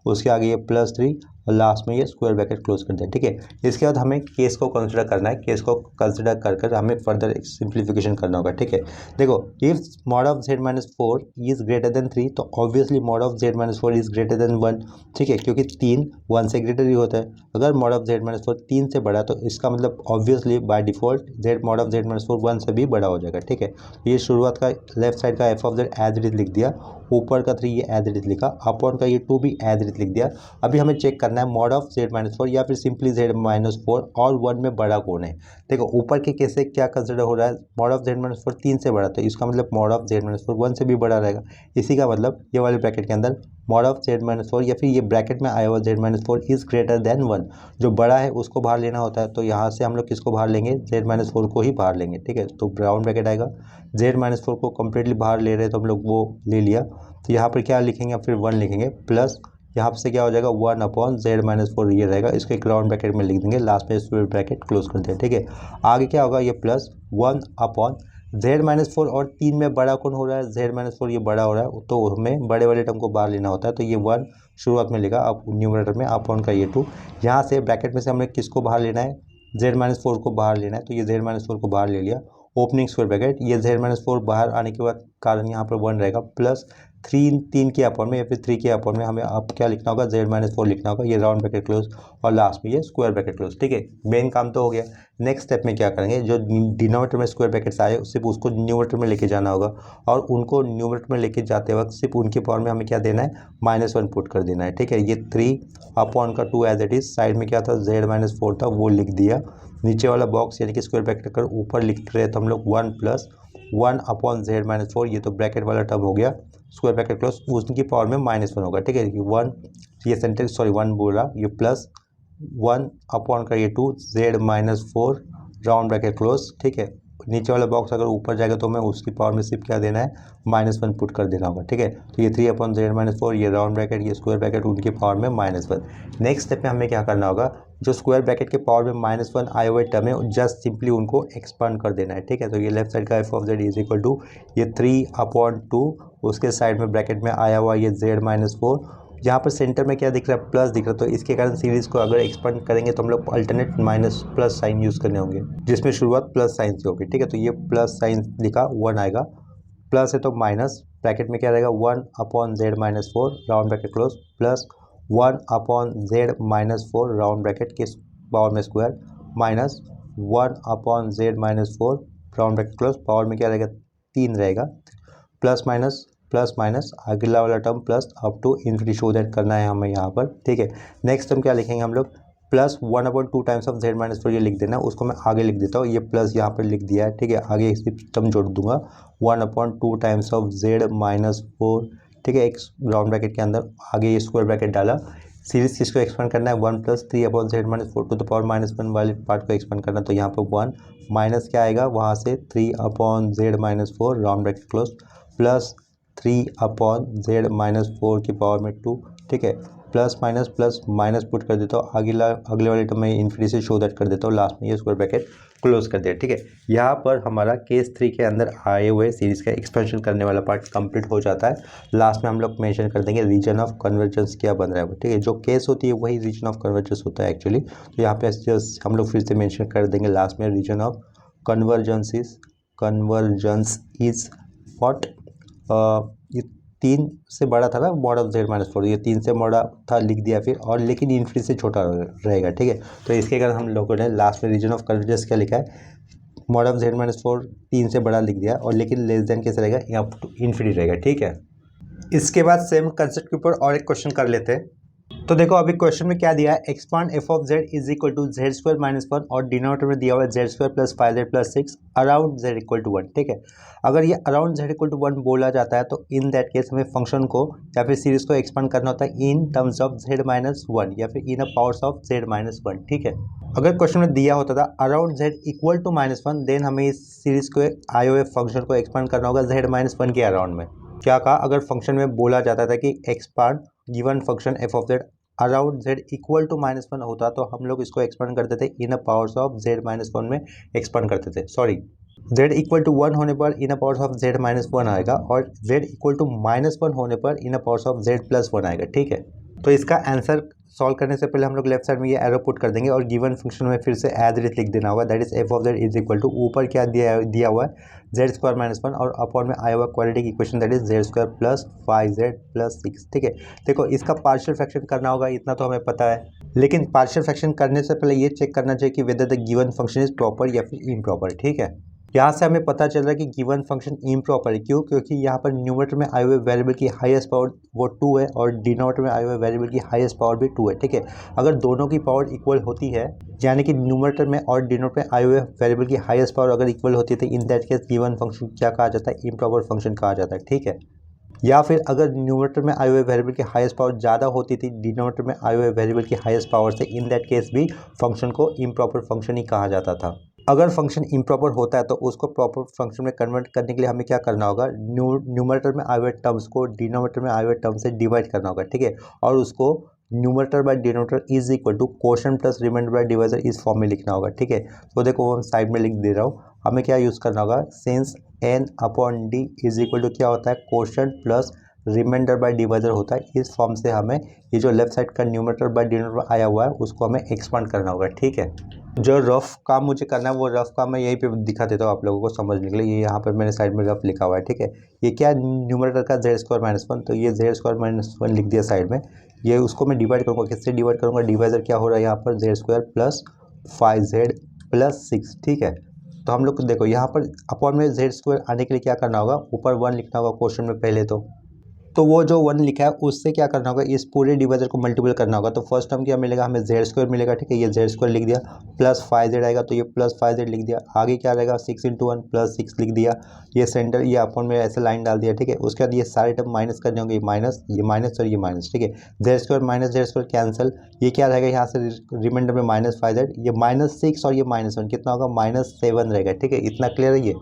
उसके आगे ये +3 और लास्ट में ये स्क्वायर ब्रैकेट क्लोज कर दिया। ठीक है, इसके बाद हमें केस को कंसिडर करना है। केस को कंसिडर कर हमें फर्दर सिंप्लीफिकेशन करना होगा। ठीक है, देखो if mod of z-4 is greater than 3 तो obviously mod of z-4 is greater than 1। ठीक है, क्योंकि 3 1 से ग्रेटर ही होता है। अगर मॉड ऑफ z-4 3 से बड़ा तो इसका मतलब obviously by default z mod of z-4 1 से भी बड़ा हो जाएगा। ठीक है, ये शुरुआत का लेफ्ट साइड का F of Z as it is लिख दिया, ऊपर का 3 ये एज इट इज लिखा, अपॉन का ये 2 भी एज इट इज लिख दिया। अभी हमें चेक करना है मॉड ऑफ z-4 या फिर सिंपली z-4 और 1 में बड़ा कौन है। देखो ऊपर के केस से क्या कंसिडर हो रहा है, मॉड ऑफ z-4 3 से बड़ा, तो इसका मतलब मॉड ऑफ z-4 1 से भी बड़ा रहेगा। इसी का मतलब ये वाले ब्रैकेट के अंदर मॉड ऑफ z-4 या फिर ये ब्रैकेट में आया हुआ z-4 इज ग्रेटर देन 1, जो बड़ा है उसको बाहर लेना होता है। तो यहाँ से हम लोग किसको बाहर लेंगे, z-4 को ही बाहर लेंगे। ठीक है, तो राउंड ब्रैकेट आएगा, z-4 को कम्प्लीटली बाहर ले रहे हैं तो हम लोग वो ले लिया। तो यहाँ पर क्या लिखेंगे, फिर 1 लिखेंगे, प्लस यहाँ से क्या हो जाएगा 1 अपॉन z-4 ये रहेगा, इसको एक राउंड ब्रैकेट में लिख देंगे, लास्ट में स्क्वायर ब्रैकेट क्लोज कर दें। ठीक है, आगे क्या होगा, ये प्लस 1 अपॉन z-4 और 3 में बड़ा कौन हो रहा है, z-4 ये बड़ा हो रहा है तो हमें बड़े वाले टर्म को बाहर लेना होता है। तो ये 1 शुरुआत में लिखा, अब न्यूमरेटर में अपॉन का ये 2, यहाँ से ब्रैकेट में से हमें किसको बाहर लेना है, z-4 को बाहर लेना है। तो ये z-4 को बाहर ले लिया, ओपनिंग स्क्वायर ब्रैकेट, ये z-4 बाहर आने के बाद कारण यहाँ पर 1 रहेगा, प्लस 3 के अपॉन में या फिर 3 के अपॉन में हमें अब क्या लिखना होगा, z-4 लिखना होगा, ये राउंड ब्रैकेट क्लोज और लास्ट में ये स्क्वायर ब्रैकेट क्लोज। ठीक है, मेन काम तो हो गया। नेक्स्ट स्टेप में क्या करेंगे, जो डिनोमिनेटर में स्क्वायर ब्रैकेट्स आए सिर्फ उसको न्यूमरेटर में लेके जाना होगा, और उनको न्यूमरेटर में लेके जाते वक्त सिर्फ उनके पावर में हमें क्या देना है, -1 पुट कर देना है। ठीक है, ये 3 अपॉन का 2 एज इट इज, साइड में क्या था z-4 था वो लिख दिया, नीचे वाला बॉक्स यानी कि स्क्वायर ब्रैकेट कर ऊपर लिख रहे तो हम लोग 1 + 1 अपॉन z-4, ये तो ब्रैकेट वाला टर्म हो गया, स्क्वायर ब्रैकेट क्लोज, उसकी पावर में -1 होगा। ठीक है, 1 ये सेंटेंस सॉरी 1 बोला, ये प्लस 1 अपॉन का ये 2 z-4 राउंड ब्रैकेट क्लोज। ठीक है, नीचे वाला बॉक्स अगर ऊपर जाएगा तो हमें उसकी पावर में सिर्फ क्या देना है, -1 पुट कर देना होगा। ठीक है, तो ये 3 अपॉन z-4 ये राउंड ब्रैकेट ये स्क्वायर ब्रैकेट उनकी पावर में -1। नेक्स्ट स्टेप में हमें क्या करना होगा, जो स्क्वायर ब्रैकेट के पावर में -1 आए हुए टर्म है जस्ट सिंपली उनको एक्सपांड कर देना है। ठीक है, तो ये लेफ्ट साइड का F of Z is equal to ये 3 अपॉन 2, उसके साइड में ब्रैकेट में आया हुआ ये z-4, यहाँ पर सेंटर में क्या दिख रहा है, प्लस दिख रहा है, तो इसके कारण सीरीज को अगर एक्सपांड करेंगे तो हम लोग alternate minus plus sign use करने होंगे, जिसमें शुरुआत प्लस साइन से होगी। ठीक है, तो ये प्लस साइन लिखा, 1 आएगा, प्लस है तो माइनस, ब्रैकेट में क्या रहेगा 1 upon z-4 round bracket close, plus 1 upon z-4 round bracket के पावर में square, minus 1 upon z-4 round bracket close, power में क्या रहेगा 3 रहेगा, प्लस माइनस अगला वाला term plus up to infinity show that करना है हमें यहाँ पर। ठीक है, नेक्स्ट टर्म क्या लिखेंगे हम लोग, प्लस 1/2 टाइम्स ऑफ z-4 ये लिख देना, उसको मैं आगे लिख देता हूँ, ये प्लस यहाँ पर लिख दिया है। ठीक है, आगे इस टर्म जोड़ दूंगा 1/2 टाइम्स ऑफ z-4। ठीक है, एक राउंड ब्रैकेट के अंदर आगे ये स्क्वायर ब्रैकेट डाला, सीरीज किसको एक्सपेंड करना है, 1 + 3 upon z-4 to the power -1 वाले पार्ट को एक्सपेंड करना, तो यहाँ पर 1 माइनस क्या आएगा वहाँ से 3 upon z-4 round bracket close, plus 3 upon z-4 की पावर में 2। ठीक है, प्लस माइनस पुट कर देता हूँ, अगले वाले टर्म में इन्फिनिटी से शो दैट कर देता हूँ, लास्ट में ये स्क्वायर ब्रैकेट क्लोज कर दिया। ठीक है, यहाँ पर हमारा केस 3 के अंदर आए हुए सीरीज का एक्सपेंशन करने वाला पार्ट कंप्लीट हो जाता है। लास्ट में हम लोग मेंशन कर देंगे रीजन ऑफ कन्वर्जेंस क्या बन रहा है। ठीक है, जो केस होती है वही रीजन ऑफ कन्वर्जेंस होता है एक्चुअली, तो यहाँ पे जस्ट हम लोग फिर से मेंशन कर देंगे लास्ट में region of convergence is what, ये 3 से बड़ा था ना मॉड ऑफ z-4, ये 3 से बड़ा था लिख दिया फिर, और लेकिन इन्फिनिटी से छोटा रहेगा। ठीक है, तो इसके कारण हम लोगों ने लास्ट में रीजन ऑफ कन्वर्जेंस क्या लिखा है, मॉड ऑफ जेड माइनस 4 3 से बड़ा लिख दिया, और लेकिन लेस देन कैसे रहेगा, यहाँ टू इन्फिनिटी रहेगा। ठीक है, इसके बाद सेम कंसेप्ट के ऊपर और एक क्वेश्चन कर लेते हैं। तो देखो अभी क्वेश्चन में क्या दिया है, expand F of Z is equal to Z square minus 1 और डिनोमिनेटर में दिया हुआ है Z square plus 5z plus 6 around Z equal to 1। ठीक है, अगर ये अराउंड जेड इक्वल टू 1 बोला जाता है तो इन दैट केस हमें फंक्शन को या फिर सीरीज को एक्सपांड करना होता है in terms of Z minus 1 या फिर in a powers of Z minus 1। ठीक है, अगर क्वेश्चन में दिया होता था around Z equal to -1 then हमें इस सीरीज को आई ओ एफ फंक्शन को एक्सपांड करना होगा जेड माइनस 1 के अराउंड में। क्या कहा, अगर फंक्शन में बोला जाता था कि expand given function F of Z around Z equal to -1 होता तो हम लोग इसको एक्सपांड करते थे in a powers of Z minus 1 में एक्सपांड करते थे। सॉरी, जेड इक्वल टू 1 होने पर इन a powers of Z minus 1 आएगा और जेड इक्वल टू -1 होने पर इन a powers of Z plus 1 आएगा। ठीक है, तो इसका आंसर सॉल्व करने से पहले हम लोग लेफ्ट साइड में ये एरो पुट कर देंगे और गिवन फंक्शन में फिर से एज इट इज लिख देना होगा, that is F of Z is equal to ऊपर क्या दिया हुआ है जेड स्क्वायर माइनस 1 और अपॉन में आया हुआ quadratic equation that is Z square plus 5z plus 6। ठीक है, देखो इसका पार्शियल फ्रैक्शन करना होगा, इतना तो हमें पता है, लेकिन पार्शियल फ्रैक्शन करने से पहले ये चेक करना चाहिए कि whether the given function is proper या फिर इम्प्रॉपर। ठीक है, यहाँ से हमें पता चल रहा है कि गिवन फंक्शन इम्प्रॉपर है। क्यों? क्योंकि यहाँ पर न्यूमरेटर में आए हुए वेरिएबल की हाईएस्ट पावर वो 2 है और डिनोमिनेटर में आए हुए वेरिएबल की हाईएस्ट पावर भी 2 है। ठीक है, अगर दोनों की पावर इक्वल होती है, यानी कि न्यूमरेटर में और डिनोमिनेटर में आए हुए वेरिएबल की हाईएस्ट पावर अगर इक्वल होती है तो in that case given function क्या कहा जाता है, इम्प्रॉपर फंक्शन कहा जाता है। ठीक है, या फिर अगर न्यूमरेटर में आए हुए वेरिएबल की हाईएस्ट पावर ज़्यादा होती थी डिनोमिनेटर में आए हुए वेरिएबल की हाईएस्ट पावर से, इन दैट केस भी फंक्शन को इम्प्रॉपर फंक्शन ही कहा जाता था। अगर फंक्शन इम्प्रॉपर होता है तो उसको प्रॉपर फंक्शन में कन्वर्ट करने के लिए हमें क्या करना होगा, न्यूमरेटर में आए हुए टर्म्स को डिनोमिनेटर में आए हुए टर्म से डिवाइड करना होगा। ठीक है, और उसको numerator by denominator is equal to quotient plus remainder by divisor इस फॉर्म में लिखना होगा। ठीक है, तो देखो वो हम साइड में लिख दे रहा हूँ, हमें क्या यूज़ करना होगा, since n upon D is equal to क्या होता है, quotient plus remainder by divisor होता है। इस फॉर्म से हमें ये जो लेफ्ट साइड का न्यूमरेटर बाय डिनोमिनेटर आया हुआ है उसको हमें एक्सपांड करना होगा। ठीक है, जो रफ काम मुझे करना है वो रफ काम मैं यहीं पे दिखा देता हूँ आप लोगों को समझने के लिए। ये यहाँ पर मैंने साइड में रफ लिखा हुआ है। ठीक है, ये क्या न्यूमरेटर का जेड स्क्वायर माइनस 1, तो ये जेड स्क्वायर माइनस 1 लिख दिया साइड में। ये उसको मैं डिवाइड करूँगा, किससे डिवाइड करूँगा, डिवाइजर क्या हो रहा है यहाँ पर Z square plus 5z plus 6। ठीक है, तो हम लोग देखो यहाँ पर अपॉन में जेड स्क्वायर आने के लिए क्या करना होगा, ऊपर 1 लिखना होगा क्वेश्चन में पहले तो वो जो 1 लिखा है उससे क्या करना होगा, इस पूरे डिवाइजर को मल्टीपल करना होगा। तो फर्स्ट टर्म क्या मिलेगा, हमें जेड स्क्वायर मिलेगा। ठीक है, ये जेड स्क्वायर लिख दिया, प्लस 5z आएगा तो ये प्लस 5z लिख दिया। आगे क्या रहेगा, 6 इंटू 1 प्लस 6 लिख दिया। ये सेंटर ये अपॉन में ऐसे लाइन डाल दिया। ठीक है, उसके बाद ये सारे टर्म माइनस करने होंगे, ये माइनस और ये माइनस। ठीक है, Z square minus Z square cancel, ये क्या रहेगा यहाँ से रिमाइंडर में -5z, ये -6 और ये -1 कितना होगा, -7 रहेगा। ठीक है, इतना क्लियर है ये।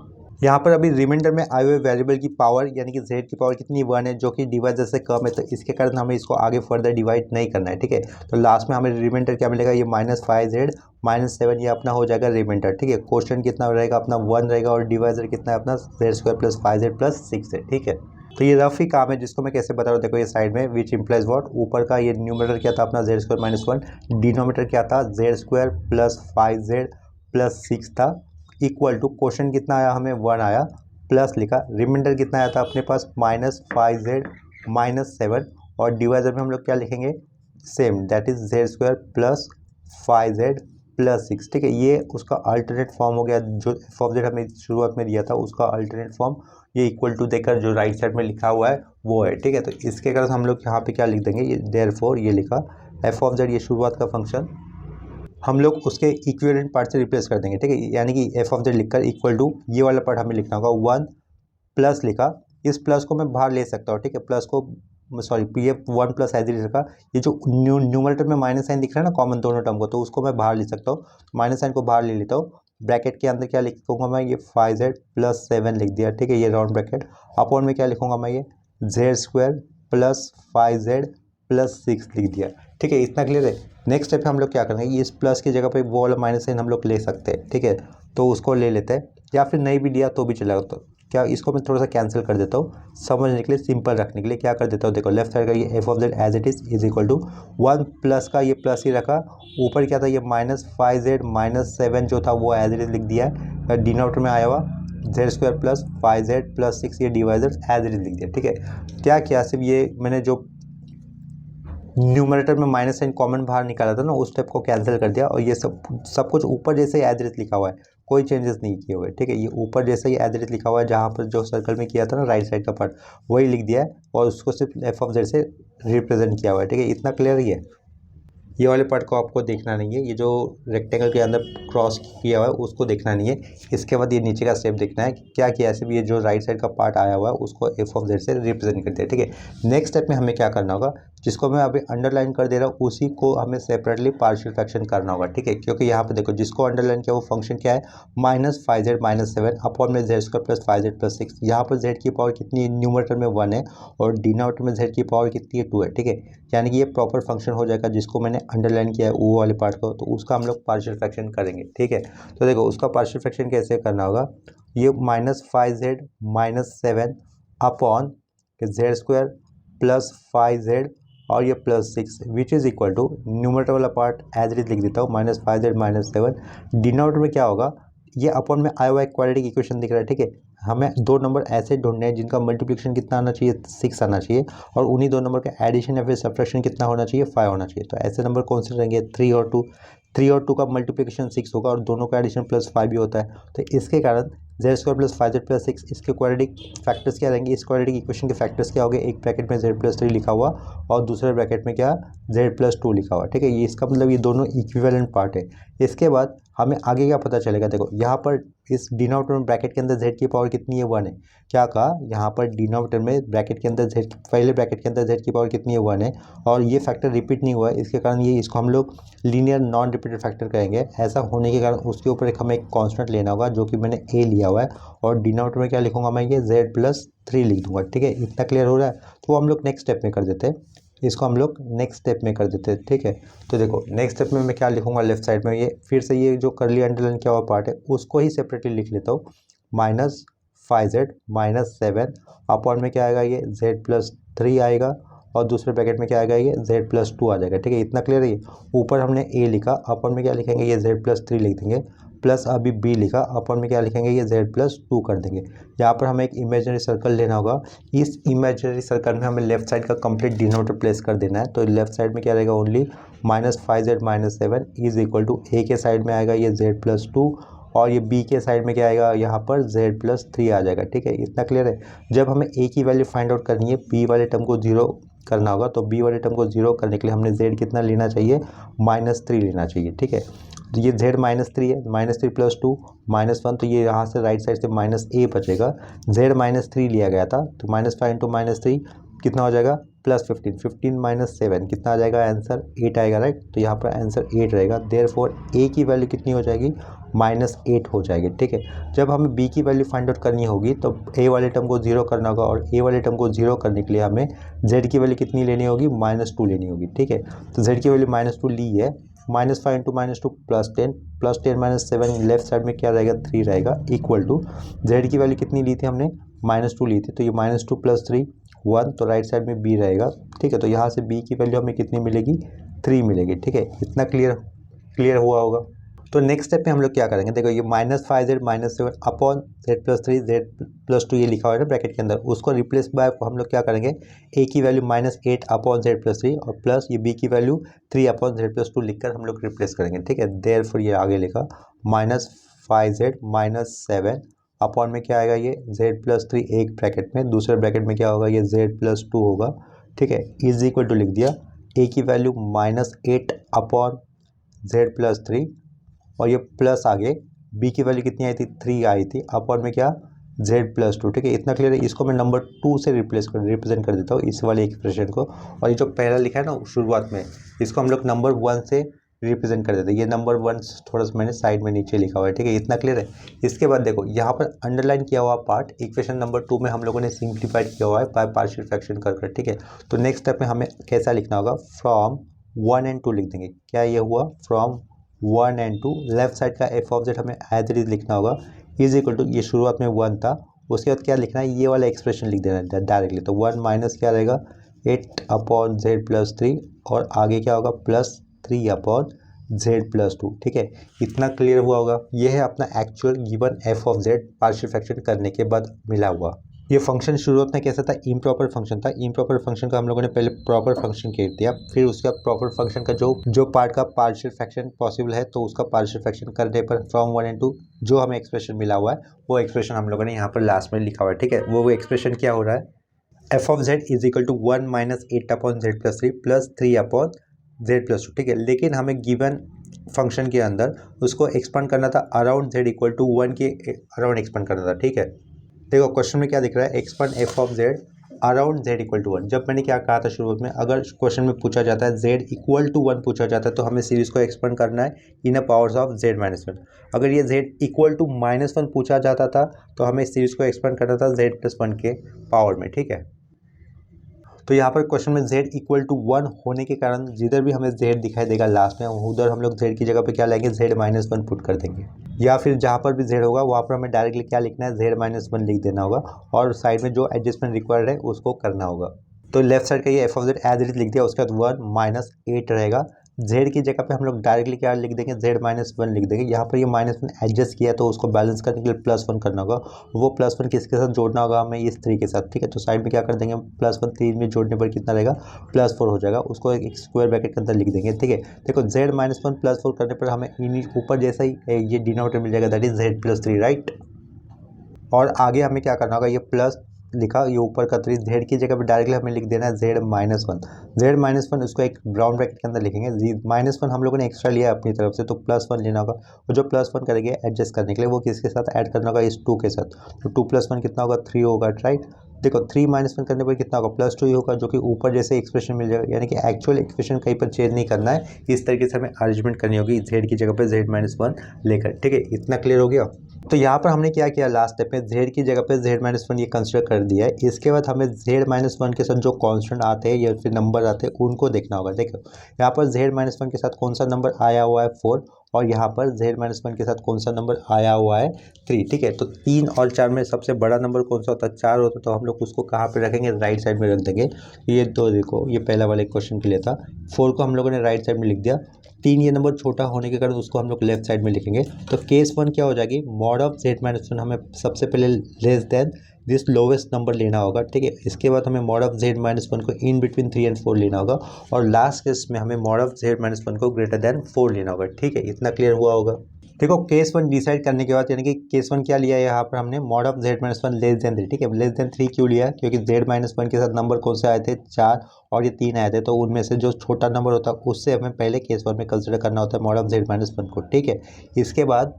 यहाँ पर अभी रिमाइंडर में आए हुए वेरिएबल की पावर यानी कि z की पावर कितनी 1 है, जो कि डिवाइजर से कम है, तो इसके कारण हमें इसको आगे फर्दर डिवाइड नहीं करना है। ठीक है, तो लास्ट में हमें रिमाइंडर क्या मिलेगा, ये -5z -7 ये अपना हो जाएगा रिमाइंडर। ठीक है, क्वेश्चन कितना रहेगा अपना 1 रहेगा और डिवाइजर कितना है अपना Z square plus 5z plus 6 है। ठीक है, तो ये रफ ही काम है जिसको मैं कैसे बता रहा हूँ, देखो ये साइड में विच इम्प्लाइज व्हाट, ऊपर का ये न्यूमरेटर क्या था अपना जेड स्क्वायर माइनस 1, डिनोमिनेटर क्या था Z square plus 5z plus 6 था, इक्वल टू क्वेश्चन कितना आया हमें 1 आया, प्लस लिखा, रिमाइंडर कितना आया था अपने पास -5z -7 और डिवाइजर में हम लोग क्या लिखेंगे same, that is Z square plus 5z plus 6। ठीक है, ये उसका अल्टरनेट फॉर्म हो गया, जो एफ ऑफ जेड हमें शुरुआत में दिया था उसका अल्टरनेट फॉर्म, ये इक्वल टू देकर जो राइट साइड में लिखा हुआ है वो है। ठीक है, तो इसके कारण हम लोग यहाँ पे क्या लिख देंगे, ये देयरफॉर ये लिखा एफ ऑफ जेड, ये शुरुआत का फंक्शन हम लोग उसके इक्विवेलेंट पार्ट से रिप्लेस कर देंगे। ठीक है, यानी कि एफ ऑफ जेड लिखकर इक्वल टू ये वाला पार्ट हमें लिखना होगा 1 प्लस लिखा, इस प्लस को मैं बाहर ले सकता हूँ। ठीक है, प्लस को सॉरी ये 1 प्लस एज इट रखा, ये जो न्यूमरेटर में माइनस साइन दिख रहा है ना कॉमन दोनों टर्म को, तो उसको मैं बाहर ले सकता हूँ, माइनस साइन को बाहर ले लेता हूँ। ब्रैकेट के अंदर क्या लिखूंगा मैं, ये 5z प्लस 7 लिख दिया। ठीक है, ये राउंड ब्रैकेट, अपॉन में क्या लिखूंगा मैं, ये Z square plus 5z plus 6 लिख दिया। ठीक है, इतना क्लियर है। नेक्स्ट स्टेप हम लोग क्या करेंगे, इस प्लस की जगह पे वो वाला माइनस साइन हम लोग ले सकते हैं। ठीक है, तो उसको ले लेते हैं, या फिर नहीं भी लिया तो भी चलेगा। तो क्या इसको मैं थोड़ा सा कैंसिल कर देता हूँ समझने के लिए, सिंपल रखने के लिए क्या कर देता हूँ, देखो लेफ्ट साइड का ये F of Z as it is equal to 1 plus का ये प्लस ही रखा, ऊपर क्या था ये -5z -7 जो था वो एज इट इज लिख दिया है, डिनोमिनेटर में आया हुआ Z square plus 5z plus 6 ये डिवाइजर एज इट इज लिख दिया। ठीक है, क्या किया, सिर्फ ये मैंने जो न्यूमरेटर में माइनस साइन कॉमन बाहर निकाला था ना, उस स्टेप को कैंसिल कर दिया और ये सब कुछ ऊपर जैसे एज इट इज लिखा हुआ है, कोई चेंजेस नहीं किए हुए, ठीक है। ये ऊपर जैसा ही एज इट इज लिखा हुआ है, जहाँ पर जो सर्कल में किया था ना राइट साइड का पार्ट, वही लिख दिया है और उसको सिर्फ एफ ऑफ जेड से रिप्रेजेंट किया हुआ है, ठीक है। इतना क्लियर ही है। ये वाले पार्ट को आपको देखना नहीं है, ये जो रेक्टेंगल के अंदर क्रॉस किया हुआ है उसको देखना नहीं है। इसके बाद ये नीचे का स्टेप देखना है क्या किया है। सिर्फ ये जो राइट साइड का पार्ट आया हुआ है उसको एफ ऑफ जेड से रिप्रेजेंट करते हैं, ठीक है। नेक्स्ट स्टेप में हमें क्या करना होगा, जिसको मैं अभी अंडरलाइन कर दे रहा हूँ उसी को हमें सेपरेटली पार्शियल फ्रैक्शन करना होगा, ठीक है। क्योंकि यहाँ पे देखो जिसको अंडरलाइन किया वो फंक्शन क्या है, -5z-7 अपॉन में z स्क्वायर प्लस 5z+6। यहाँ पर z की पावर कितनी है, न्यूमरेटर में 1 है और डिनोमिनेटर में z की पावर कितनी है, 2 है, ठीक है। यानी कि ये प्रॉपर फंक्शन हो जाएगा जिसको मैंने अंडरलाइन किया है वो वाले पार्ट को, तो उसका हम लोग पार्शियल फ्रैक्शन करेंगे, ठीक है। तो देखो उसका पार्शियल फ्रैक्शन कैसे करना होगा, ये -5z-7 upon z square plus 5z और ये +6 which is equal to numerator वाला पार्ट एज इट इज लिख देता हूँ -5z-7। डिनोमिनेटर में क्या होगा, ये अपॉन में आया हुआ एक क्वाड्रेटिक इक्वेशन दिख रहा है, ठीक है। हमें दो नंबर ऐसे ढूंढने हैं जिनका मल्टीप्लिकेशन कितना आना चाहिए, 6 आना चाहिए, और उन्हीं दो नंबर का एडिशन या फिर सब्ट्रैक्शन कितना होना चाहिए, 5 होना चाहिए। तो ऐसे नंबर कौन से रहेंगे, 3 और 2। 3 और 2 का मल्टीप्लिकेशन 6 होगा और दोनों का एडिशन +5 भी होता है। तो इसके कारण z स्क्वायर प्लस 5z+6 इसके क्वाड्रेटिक फैक्टर्स क्या रहेंगे, इस क्वाड्रेटिक इक्वेशन के फैक्टर्स क्या हो गए, एक ब्रैकेट में z+3 लिखा हुआ और दूसरे ब्रैकेट में क्या z+2 लिखा हुआ, ठीक है। ये इसका मतलब ये दोनों इक्विवेलेंट पार्ट है। इसके बाद हमें आगे क्या पता चलेगा, देखो यहाँ पर इस डिनोमिनेटर में ब्रैकेट के अंदर z की पावर कितनी है, 1 है। क्या कहा, यहाँ पर डिनोमिनेटर में ब्रैकेट के अंदर z, पहले ब्रैकेट के अंदर z की पावर कितनी है, 1 है और ये फैक्टर रिपीट नहीं हुआ है, इसके कारण ये इसको हम लोग लीनियर नॉन रिपीटेड फैक्टर कहेंगे। ऐसा होने के कारण उसके ऊपर हमें एक कांस्टेंट लेना होगा जो कि मैंने a लिया हुआ है और डिनोमिनेटर में क्या लिखूंगा मैं, ये z+3 लिख दूंगा, ठीक है। इतना क्लियर हो रहा है। तो हम लोग नेक्स्ट स्टेप में कर देते हैं, इसको हम लोग नेक्स्ट स्टेप में कर देते हैं, ठीक है। तो देखो नेक्स्ट स्टेप में मैं क्या लिखूंगा, लेफ्ट साइड में ये फिर से ये जो करली अंडरलाइन किया हुआ पार्ट है उसको ही सेपरेटली लिख लेता हूँ, -5z-7 अपॉन में क्या आएगा, ये z+3 आएगा और दूसरे ब्रैकेट में क्या आएगा, ये z+2 आ जाएगा, ठीक है। इतना क्लियर है। ऊपर हमने a लिखा, अपॉन में क्या लिखेंगे, ये z+3 लिख देंगे, प्लस अभी b लिखा, अपॉन में क्या लिखेंगे, ये z+2 कर देंगे। यहाँ पर हमें एक इमेजिनरी सर्कल लेना होगा। इस इमेजिनरी सर्कल में हमें लेफ्ट साइड का कंप्लीट डिनोमिनेटर प्लेस कर देना है। तो लेफ्ट साइड में क्या रहेगा, only -5z-7 is equal to a के साइड में आएगा ये z+2 और ये b के साइड में क्या आएगा, यहाँ पर z+3 आ जाएगा, ठीक है। इतना क्लियर है। जब हमें a की वैल्यू फाइंड आउट करनी है, b वाले टर्म को 0 करना होगा, तो b वाले टर्म को 0 करने के लिए हमने z कितना लेना चाहिए, -3 लेना चाहिए, ठीक है। तो ये z -3 है, -3 + 2 -1, तो ये यहाँ से राइट साइड से -a बचेगा। z -3 लिया गया था तो -5 × -3 कितना हो जाएगा, +15। 15 - 7 कितना आ जाएगा, आंसर 8 आएगा, राइट। तो यहाँ पर आंसर 8 रहेगा। देयरफॉर a की वैल्यू कितनी हो जाएगी, -8 हो जाएगी, ठीक है। जब हमें b की वैल्यू फाइंड आउट करनी होगी तो a वाले टर्म को 0 करना होगा और a वाले टर्म को 0 करने के लिए हमें z की वैल्यू कितनी लेनी होगी, -2 लेनी होगी, ठीक है। तो z की वैल्यू -2 ली है, -5 × -2 +10 +10 - 7 लेफ्ट साइड में क्या रहेगा, 3 रहेगा, इक्वल टू z की वैल्यू कितनी ली थी हमने, -2 ली थी, तो ये -2 + 3 1, तो राइट साइड में b रहेगा, ठीक है। तो यहाँ से b की वैल्यू हमें कितनी मिलेगी, 3 मिलेगी, ठीक है। इतना क्लियर हुआ होगा। तो नेक्स्ट स्टेप में हम लोग क्या करेंगे, देखो ये -5z-7 अपॉन z+3 z+2 ये लिखा हुआ है ना ब्रैकेट के अंदर, उसको रिप्लेस बाय हम लोग क्या करेंगे, a की वैल्यू -8 अपॉन z+3 और प्लस ये b की वैल्यू 3 अपॉन z+2 लिखकर हम लोग रिप्लेस करेंगे, ठीक है। देयरफॉर ये आगे लिखा -5z-7 अपॉन में क्या आएगा, ये z+3 एक ब्रैकेट में, दूसरे ब्रैकेट में क्या होगा, ये z+2 होगा, ठीक है। इज इक्वल टू लिख दिया, a की वैल्यू -8 अपॉन z+3 और ये प्लस आगे b की वैल्यू कितनी आई थी, 3 आई थी, अपॉन में क्या, z+2, ठीक है। इतना क्लियर है। इसको मैं नंबर 2 से रिप्रेजेंट कर देता हूँ इस वाले एक्सप्रेशन को, और ये जो पहला लिखा है ना शुरुआत में, इसको हम लोग नंबर 1 से रिप्रेजेंट कर देते हैं। ये नंबर 1 थोड़ा सा मैंने साइड में नीचे लिखा हुआ है, ठीक है। इतना क्लियर है। इसके बाद देखो यहाँ पर अंडरलाइन किया हुआ पार्ट इक्वेशन नंबर 2 में हम लोगों ने सिंप्लीफाइड किया हुआ है बाय पार्शियल फ्रैक्शन कर, ठीक है। तो नेक्स्ट स्टेप में हमें कैसा लिखना होगा, फ्रॉम 1 and 2 लिख देंगे। क्या ये हुआ, फ्रॉम 1 and 2, लेफ्ट साइड का एफ ऑफ जेड हमें एज इट इज लिखना होगा, इज इक्वल टू ये शुरुआत में 1 था, उसके बाद क्या लिखना है, ये वाला एक्सप्रेशन लिख देना है डायरेक्टली। तो 1 माइनस क्या रहेगा, 8 अपॉन z+3 और आगे क्या होगा, +3 अपॉन z+2, ठीक है। इतना क्लियर हुआ होगा। ये है अपना actual given F of Z partial fraction करने के बाद मिला हुआ। ये फंक्शन शुरुआत में कैसा था, इम्प्रॉपर फंक्शन था। इम्प्रॉपर फंक्शन का हम लोगों ने पहले प्रॉपर फंक्शन कर दिया, फिर उसका प्रॉपर फंक्शन का जो पार्ट का पार्शियल फ्रैक्शन पॉसिबल है तो उसका पार्शियल फ्रैक्शन करने पर फ्रॉम 1 and 2 जो हमें एक्सप्रेशन मिला हुआ है वो एक्सप्रेशन हम लोगों ने यहाँ पर लास्ट में लिखा हुआ है। ठीक है, वो एक्सप्रेशन क्या हो रहा है, F of Z is equal to 1 minus 8 upon Z plus 3 plus 3 upon Z plus 2। ठीक है, लेकिन हमें गिवन फंक्शन के अंदर उसको एक्सपांड करना था अराउंड जेड इक्वल टू 1 के अराउंड एक्सपांड करना था। ठीक है, देखो क्वेश्चन में क्या दिख रहा है, expand F of Z around Z equal to 1। जब मैंने क्या कहा था शुरुआत में, अगर क्वेश्चन में पूछा जाता है जेड इक्वल टू 1 पूछा जाता है तो हमें सीरीज को एक्सपांड करना है इन a powers of Z minus 1। अगर ये जेड इक्वल टू -1 पूछा जाता था तो हमें इस सीरीज को एक्सपांड करना था जेड प्लस 1 के पावर में। ठीक है, तो यहाँ पर क्वेश्चन में z इक्वल टू 1 होने के कारण जिधर भी हमें z दिखाई देगा लास्ट में उधर हम लोग z की जगह पे क्या लाएंगे, z-1 पुट कर देंगे, या फिर जहाँ पर भी z होगा वहाँ पर हमें डायरेक्टली क्या लिखना है, z-1 लिख देना होगा और साइड में जो एडजस्टमेंट रिक्वायर्ड है उसको करना होगा। तो लेफ्ट साइड का ये F of Z as it is लिख दिया, उसके बाद 1 - 8 रहेगा। जेड की जगह पे हम लोग डायरेक्टली क्या लिख देंगे, z-1 लिख देंगे। यहाँ पर ये -1 एडजस्ट किया तो उसको बैलेंस करने के लिए +1 करना होगा। वो +1 किसके साथ जोड़ना होगा, हमें इस 3 के साथ। ठीक है, तो साइड में क्या कर देंगे, +1 3 में जोड़ने पर कितना रहेगा, +4 हो जाएगा। उसको एक स्क्वायर ब्रैकेट के अंदर लिख देंगे। ठीक है, देखो z-1 +4 करने पर हमें ऊपर जैसा ही ये डिनोमिनेटर मिल जाएगा, दैट इज z+3, राइट। और आगे हमें क्या करना होगा, ये प्लस लिखा, ये ऊपर का 3 जेड की जगह पे डायरेक्टली हमें लिख देना है z-1। z-1 उसको एक ब्राउन ब्रैकेट के अंदर लिखेंगे। -1 हम लोगों ने एक्स्ट्रा लिया अपनी तरफ से तो +1 लेना होगा। और जो +1 करेंगे एडजस्ट करने के लिए वो किसके साथ ऐड करना होगा, इस 2 के साथ। तो 2 + 1 कितना होगा, 3 होगा, राइट। देखो 3 - 1 करने पर कितना होगा, +2 ही होगा, जो कि ऊपर जैसे एक्सप्रेशन मिल जाएगा। यानी कि एक्चुअल एक्सप्रेशन कहीं पर चेंज नहीं करना है, इस तरीके से हमें अरेंजमेंट करनी होगी जेड की जगह पर z-1 लेकर। ठीक है, इतना क्लियर हो गया। तो यहाँ पर हमने क्या किया, लास्ट स्टेप में z की जगह पे z-1 ये कंसिडर कर दिया है। इसके बाद हमें z-1 के साथ जो कांस्टेंट आते हैं या फिर नंबर आते हैं उनको देखना होगा। देखो यहाँ पर z-1 के साथ कौन सा नंबर आया हुआ है, 4, और यहाँ पर z-1 के साथ कौन सा नंबर आया हुआ है, 3। ठीक है, तो 3 और 4 में सबसे बड़ा नंबर कौन सा होता है, 4 होता है। तो हम लोग उसको कहाँ पे रखेंगे, राइट साइड में रख देंगे। ये दो देखो, ये पहला वाले क्वेश्चन के लिए था, 4 को हम लोगों ने राइट साइड में लिख दिया। 3 ये नंबर छोटा होने के कारण उसको हम लोग लेफ्ट साइड में लिखेंगे। तो केस 1 क्या हो जाएगी, मॉड ऑफ z-1 हमें सबसे पहले less than this lowest number लेना होगा। ठीक है, इसके बाद हमें मॉड ऑफ z-1 को इन बिटवीन 3 and 4 लेना होगा, और लास्ट केस में हमें मॉड ऑफ z-1 को ग्रेटर देन 4 लेना होगा। ठीक है, इतना क्लियर हुआ होगा। देखो केस 1 डिसाइड करने के बाद, यानी कि केस 1 क्या लिया है यहाँ पर हमने, mod of z-1 less than 3। ठीक है, लेस देन 3 क्यों लिया, क्योंकि z-1 के साथ नंबर कौन से आए थे, 4 और ये 3 आए थे। तो उनमें से जो छोटा नंबर होता है उससे हमें पहले केस 1 में कंसिडर करना होता है मॉड ऑफ z-1 को। ठीक है, इसके बाद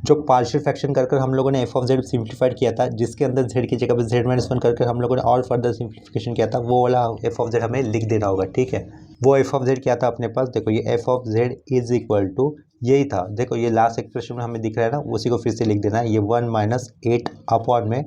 जो पार्शियल फ्रैक्शन कर हम लोगों ने एफ ऑफ जेड सिंप्लीफाइड किया था, जिसके अंदर जेड की जगह पे z-1 कर हम लोगों ने और फर्दर सिंप्लीफिकेशन किया था, वो वाला एफ ऑफ जेड हमें लिख देना होगा। ठीक है, वो एफ ऑफ जेड क्या था अपने पास, देखो ये F of Z is equal to यही था। देखो ये लास्ट एक्सप्रेशन में हमें दिख रहा है ना, उसी को फिर से लिख देना है। ये 1 - 8 अपॉन में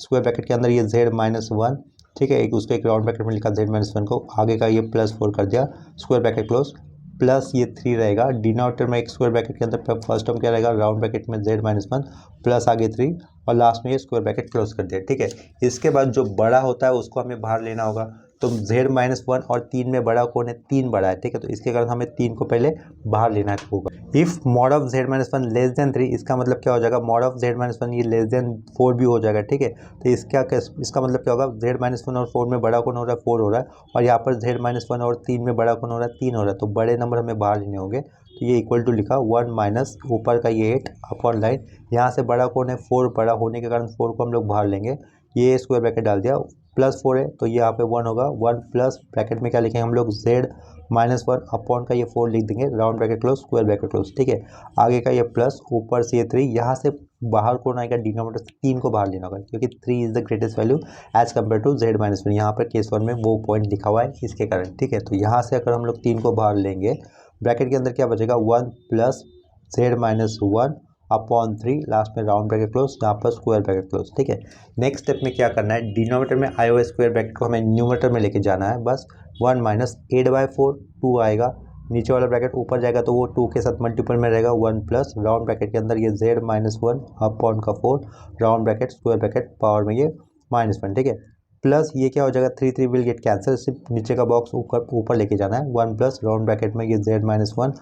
स्क्वायर ब्रैकेट के अंदर ये z-1। ठीक है, एक उसको एक राउंड ब्रैकेट में लिखा z-1 को, आगे का ये +4 कर दिया, स्क्वायर ब्रैकेट क्लोज, प्लस ये 3 रहेगा डिनोमिनेटर में एक स्क्वायर ब्रैकेट के अंदर फर्स्ट टर्म क्या रहेगा, राउंड ब्रैकेट में z-1 प्लस आगे 3 और लास्ट में ये स्क्वायर ब्रैकेट क्लोज कर दिया। ठीक है, इसके बाद जो बड़ा होता है उसको हमें बाहर लेना होगा। तो z-1 और 3 में बड़ा कौन है, 3 बड़ा है। ठीक है, तो इसके कारण हमें 3 को पहले बाहर लेना होगा। If mod of z-1 less than 3, इसका मतलब क्या हो जाएगा, मॉड ऑफ z-1 ये लेस देन 4 भी हो जाएगा। ठीक है, तो इसका मतलब क्या होगा, z-1 और 4 में बड़ा कौन हो रहा है, 4 हो रहा है, और यहाँ पर z-1 और 3 में बड़ा कौन हो रहा है, 3 हो रहा है। तो बड़े नंबर हमें बाहर लेने होंगे। तो ये इक्वल टू लिखा 1 - ऊपर का ये 8 अपॉन लाइन, यहाँ से बड़ा कौन है, 4, बड़ा होने के कारण 4 को हम लोग बाहर लेंगे। ये स्क्वायर ब्रैकेट डाल दिया, +4 है तो ये यहाँ पे 1 होगा, 1 प्लस ब्रैकेट में क्या लिखेंगे हम लोग, z-1 अपॉन का ये 4 लिख देंगे, round bracket close, square bracket close. ठीक है, आगे का ये प्लस, ऊपर से ये 3, यहाँ से बाहर कौन आएगा, डिनोमिनेटर से 3 को बाहर लेना होगा, क्योंकि 3 is the greatest value as compare to z-1। यहाँ पर केस 1 में वो पॉइंट लिखा हुआ है इसके कारण। ठीक है, तो यहाँ से अगर हम लोग 3 को बाहर लेंगे, ब्रैकेट के अंदर क्या बचेगा, 1 प्लस z-1 अपॉन 3, लास्ट में राउंड ब्रैकेट क्लोज, यहाँ पर स्क्वायर ब्रैकेट क्लोज। ठीक है, नेक्स्ट स्टेप में क्या करना है, डिनोमिनेटर में आए हुए स्क्वायर ब्रैकेट को हमें न्यूमरेटर में लेके जाना है। बस 1 - 8/4 2 आएगा, नीचे वाला ब्रैकेट ऊपर जाएगा तो वो 2 के साथ मल्टीपल में रहेगा, 1 प्लस राउंड ब्रैकेट के अंदर ये z-1 अपॉन का 4, round bracket square bracket power में ये -1। ठीक है, प्लस ये क्या हो जाएगा, 3 विल गेट कैंसिल, सिर्फ नीचे का बॉक्स ऊपर लेके जाना है, 1 प्लस राउंड ब्रैकेट में ये z-1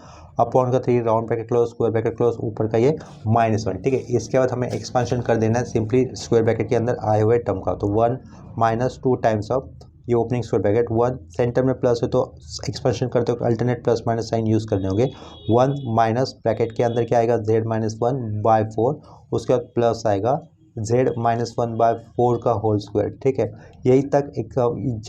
अपॉन का 3 round bracket close square bracket close ऊपर का ये -1, ठीक है। इसके बाद हमें एक्सपेंशन कर देना है सिंपली स्क्वायर ब्रैकेट के अंदर आए हुए टर्म का, तो 1 माइनस 2 टाइम्स ऑफ ये ओपनिंग स्क्वायर ब्रैकेट 1 सेंटर में प्लस है तो एक्सपेंशन करते हो alternate plus minus sign use करने होंगे, 1 माइनस ब्रैकेट के अंदर क्या आएगा z-1/4, उसके बाद प्लस आएगा z-1/4 का होल स्क्वायर, ठीक है। यही तक एक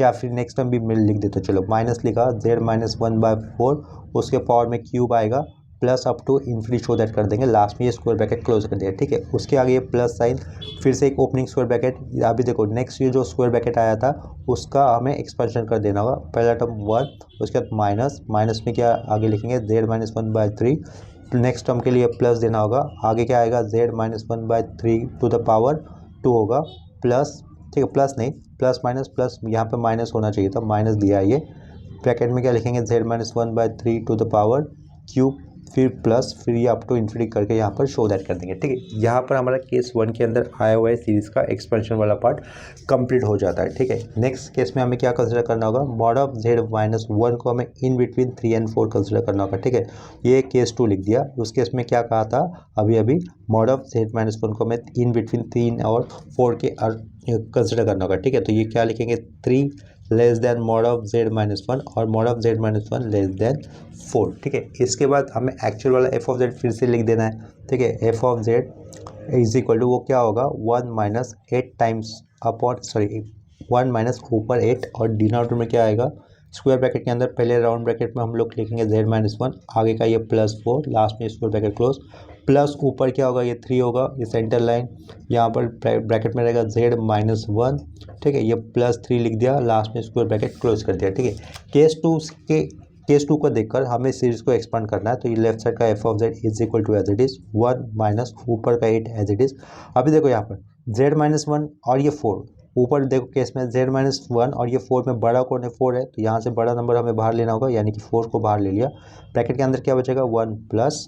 या फिर नेक्स्ट टाइम भी मिल लिख देते, चलो माइनस लिखा z-1/4, उसके पावर में क्यूब आएगा plus up to infinity show that कर देंगे, लास्ट में ये स्क्वायर ब्रैकेट क्लोज कर देंगे, ठीक है। उसके आगे ये प्लस साइन, फिर से एक ओपनिंग स्क्वायर ब्रैकेट, अभी देखो नेक्स्ट ये जो स्क्वायर ब्रैकेट आया था उसका हमें एक्सपेंशन कर देना होगा, पहला टर्म 1, उसके बाद माइनस में क्या आगे लिखेंगे z-1/3, नेक्स्ट टर्म के लिए प्लस देना होगा, आगे क्या आएगा z-1/3 टू द पावर 2 होगा प्लस, ठीक है, प्लस नहीं प्लस माइनस प्लस, यहाँ पे माइनस होना चाहिए था, माइनस दिया है ये, ब्रैकेट में क्या लिखेंगे z-1/3 to the power cube, फिर प्लस, फिर ये अप टू इन्फिनिटी करके यहाँ पर शो दैट कर देंगे, ठीक है। यहाँ पर हमारा केस 1 के अंदर आया हुआ है सीरीज़ का एक्सपेंशन वाला पार्ट कंप्लीट हो जाता है, ठीक है। नेक्स्ट केस में हमें क्या कंसिडर करना होगा, मॉड ऑफ z-1 को हमें इन बिटवीन 3 और 4 कंसिडर करना होगा, ठीक है। ये केस 2 लिख दिया, उस केस में क्या कहा था अभी मॉड ऑफ z-1 को हमें इन बिटवीन 3 और 4 के कंसिडर करना होगा, ठीक है। तो ये क्या लिखेंगे 3 less than mod of z-1 और mod of z-1 less than 4, ठीक है। इसके बाद हमें एक्चुअल वाला f ऑफ z फिर से लिख देना है, ठीक है। f of z is equal to वो क्या होगा 1 माइनस 8 टाइम्स अपॉन 1 माइनस ऊपर 8 और डिनोमिनेटर में क्या आएगा स्क्वायर ब्रैकेट के अंदर, पहले राउंड ब्रैकेट में हम लोग लिखेंगे z-1, आगे का ये +4, लास्ट में स्क्वायर ब्रैकेट क्लोज, प्लस ऊपर क्या होगा ये 3 होगा, ये सेंटर लाइन यहाँ पर ब्रैकेट में रहेगा z-1, ठीक है। ये +3 लिख दिया, लास्ट में स्क्वायर ब्रैकेट क्लोज कर दिया, ठीक है। केस 2 को देखकर हमें सीरीज को एक्सपांड करना है, तो ये लेफ्ट साइड का f of z is equal to as it is 1 minus ऊपर का 8 एज इट इज। अभी देखो यहाँ पर z-1 और ये 4, ऊपर देखो केस में z-1 और ये 4 में बड़ा कौन है 4 है, तो यहाँ से बड़ा नंबर हमें बाहर लेना होगा, यानी कि 4 को बाहर ले लिया, ब्रैकेट के अंदर क्या बचेगा 1 प्लस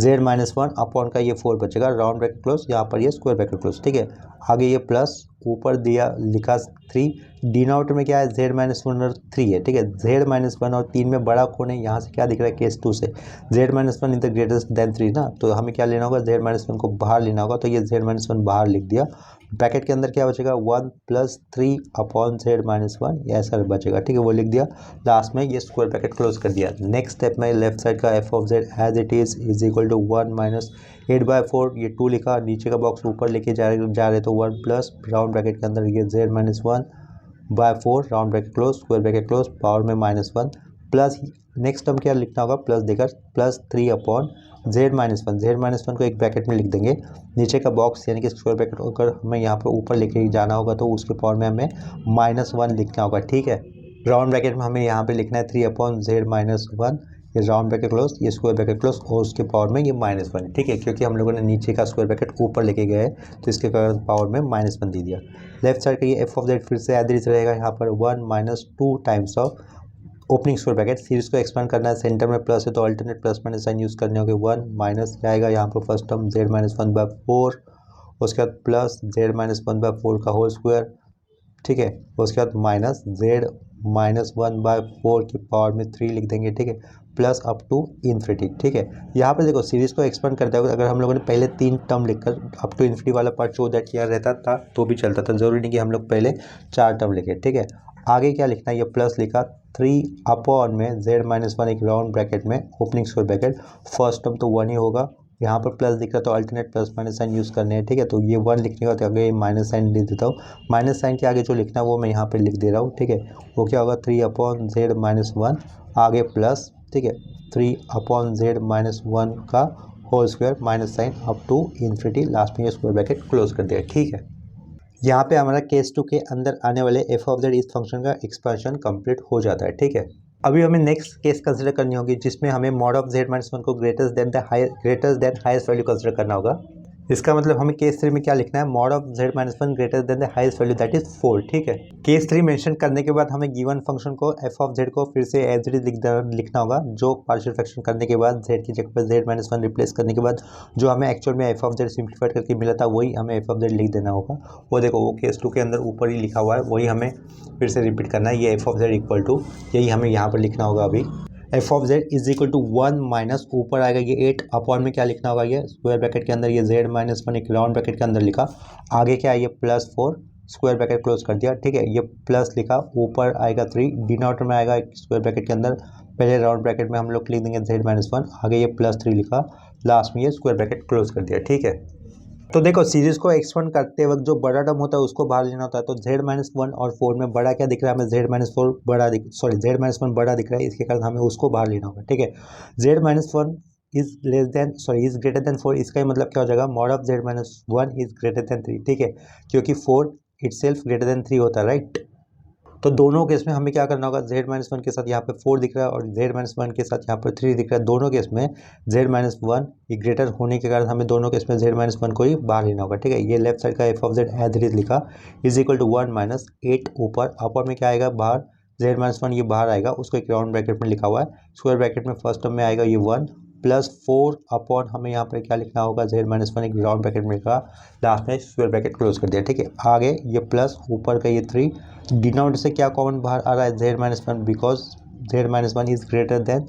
z-1 अपॉन का ये 4 बचेगा, राउंड ब्रैकेट क्लोज, यहाँ पर ये स्क्वायर ब्रैकेट क्लोज, ठीक है। आगे ये प्लस ऊपर दिया लिखा 3, डिनोमिनेटर में क्या है z-1 और 3 है, ठीक है। z-1 और 3 में बड़ा कौन है, यहाँ से क्या दिख रहा है केस 2 से z-1 in the greater than 3 ना, तो हमें क्या लेना होगा z-1 को बाहर लेना होगा, तो ये z-1 बाहर लिख दिया, ब्रैकेट के अंदर क्या बचेगा 1 प्लस 3 अपॉन z-1, ये ऐसा बचेगा, ठीक है, वो लिख दिया, लास्ट में ये स्क्वायर ब्रैकेट क्लोज कर दिया। नेक्स्ट स्टेप में लेफ्ट साइड का f of z as it is equal to 1 minus 8/4, ये 2 लिखा, नीचे का बॉक्स ऊपर लेके जा रहे तो 1 प्लस राउंड ब्रैकेट के अंदर ये z-1/4 round bracket close square bracket close power में -1 प्लस, नेक्स्ट टर्म क्या लिखना होगा प्लस देकर +3 अपॉन z-1 को एक ब्रैकेट में लिख देंगे, नीचे का बॉक्स यानी कि स्क्वायर ब्रैकेट अगर हमें यहाँ पर ऊपर लेके जाना होगा तो उसके पावर में हमें -1 लिखना होगा, ठीक है। राउंड ब्रैकेट में हमें यहाँ पे लिखना है 3 अपॉन z-1, ये राउंड ब्रैकेट क्लोज, ये स्क्वायर ब्रैकेट क्लोज और उसके पावर में ये -1, ठीक है, क्योंकि हम लोगों ने नीचे का स्क्वायर ब्रैकेट ऊपर लेके गए तो इसके कारण पावर में -1 दे दिया। लेफ्ट साइड का ये f ऑफ z फिर से एज इट इज रहेगा, यहाँ पर 1 minus 2 times of opening square bracket, series को एक्सपेंड करना है, सेंटर में प्लस है तो alternate plus minus sign use करने होंगे, 1 माइनस क्या आएगा यहाँ पर फर्स्ट टर्म z-1/4, उसके बाद प्लस z-1/4 का होल स्क्वायर, ठीक है, उसके बाद माइनस z-1/4 की पावर में 3 लिख देंगे, ठीक है, प्लस अप टू इन्फिनिटी, ठीक है। यहाँ पर देखो सीरीज़ को एक्सपेंड करते हुए अगर हम लोगों ने पहले 3 टर्म लिखकर अप टू इन्फिनिटी वाला पार्ट शो दैट किया रहता था तो भी चलता था, ज़रूरी नहीं कि हम लोग पहले 4 टर्म लिखे, ठीक है। आगे क्या लिखना है, ये प्लस लिखा, 3 अपॉन में z-1 एक राउंड ब्रैकेट में opening square bracket, first term तो 1 ही होगा, यहाँ पर प्लस दिख रहा तो alternate plus minus sign use करने हैं, ठीक है। तो ये 1 लिखने का तो आगे माइनस साइन लिख देता हूँ, माइनस साइन के आगे जो लिखना है वो मैं यहाँ पे लिख दे रहा हूँ, ठीक है। वो क्या होगा 3 अपॉन z-1 आगे प्लस, ठीक है, 3 अपॉन z-1 का whole square minus sign up to infinity, last में ये स्क्वायर ब्रैकेट क्लोज कर दिया, ठीक है। यहाँ पे हमारा केस 2 के अंदर आने वाले f ऑफ z इस फंक्शन का एक्सपेंशन कंप्लीट हो जाता है, ठीक है। अभी हमें नेक्स्ट केस कंसिडर करनी होगी जिसमें हमें मॉड ऑफ z-1 को greater than highest value consider करना होगा। इसका मतलब हमें केस 3 में क्या लिखना है, mod of z minus one greater than the highest value that is 4। ठीक है, केस 3 मेंशन करने के बाद हमें गिवन फंक्शन को f ऑफ z को फिर से एज इट इज लिखना होगा, जो पार्शियल फ्रैक्शन करने के बाद z की जगह पर z माइनस वन रिप्लेस करने के बाद जो हमें एक्चुअल में f ऑफ z सिंप्लीफाइड करके मिला था वही हमें f ऑफ z लिख देना होगा। वो देखो वो केस 2 के अंदर ऊपर ही लिखा हुआ है, वही हमें फिर से रिपीट करना है। ये f of z equal to यही हमें यहाँ पर लिखना होगा अभी, F of Z is equal to 1 minus ऊपर आएगा ये 8 अपॉन में क्या लिखना होगा, ये स्क्वायर ब्रैकेट के अंदर ये जेड माइनस वन एक राउंड ब्रैकेट के अंदर लिखा, आगे क्या है ये प्लस 4 स्क्वायर ब्रैकेट क्लोज कर दिया। ठीक है, ये प्लस लिखा, ऊपर आएगा 3 डिनोमिनेटर में आएगा स्क्वायर ब्रैकेट के अंदर, पहले राउंड ब्रैकेट में हम लोग लिख देंगे जेड माइनस वन, आगे ये प्लस 3 लिखा, लास्ट में ये स्क्वायर ब्रैकेट क्लोज कर दिया। ठीक है, तो देखो सीरीज को एक्सपेंड करते वक्त जो बड़ा टर्म होता है उसको बाहर लेना होता है, तो z माइनस वन और 4 में बड़ा क्या दिख रहा है हमें, z माइनस फोर बड़ा z माइनस वन बड़ा दिख रहा है, इसके कारण हमें उसको बाहर लेना होगा। ठीक है, z minus one is less than is greater than 4, इसका ही मतलब क्या हो जाएगा, mod of z minus one is greater than 3। ठीक है, क्योंकि 4 इटसेल्फ ग्रेटर देन 3 होता है, राइट। तो दोनों केस में हमें क्या करना होगा, z माइनस वन के साथ यहाँ पे 4 दिख रहा है और z माइनस वन के साथ यहाँ पर 3 दिख रहा है, दोनों केस में z माइनस वन ये ग्रेटर होने के कारण हमें दोनों केस में z माइनस वन को ही बाहर लेना होगा। ठीक है, ये लेफ्ट साइड का f of z as it is लिखा इज इक्वल टू 1 माइनस 8 ऊपर, अपर में क्या आएगा बाहर z माइनस वन ये बाहर आएगा, उसको एक राउंड ब्रैकेट में लिखा हुआ है, स्क्वायर ब्रैकेट में फर्स्ट टर्म में आएगा ये 1 प्लस 4 अपॉन हमें यहाँ पर क्या लिखना होगा, z माइनस वन एक राउंड ब्रैकेट में लिखा, लास्ट में स्क्वायर ब्रैकेट क्लोज कर दिया। ठीक है, आगे ये प्लस ऊपर का ये 3, डिनोमिनेटर से क्या कॉमन बाहर आ रहा है, z minus one, because z minus one is greater than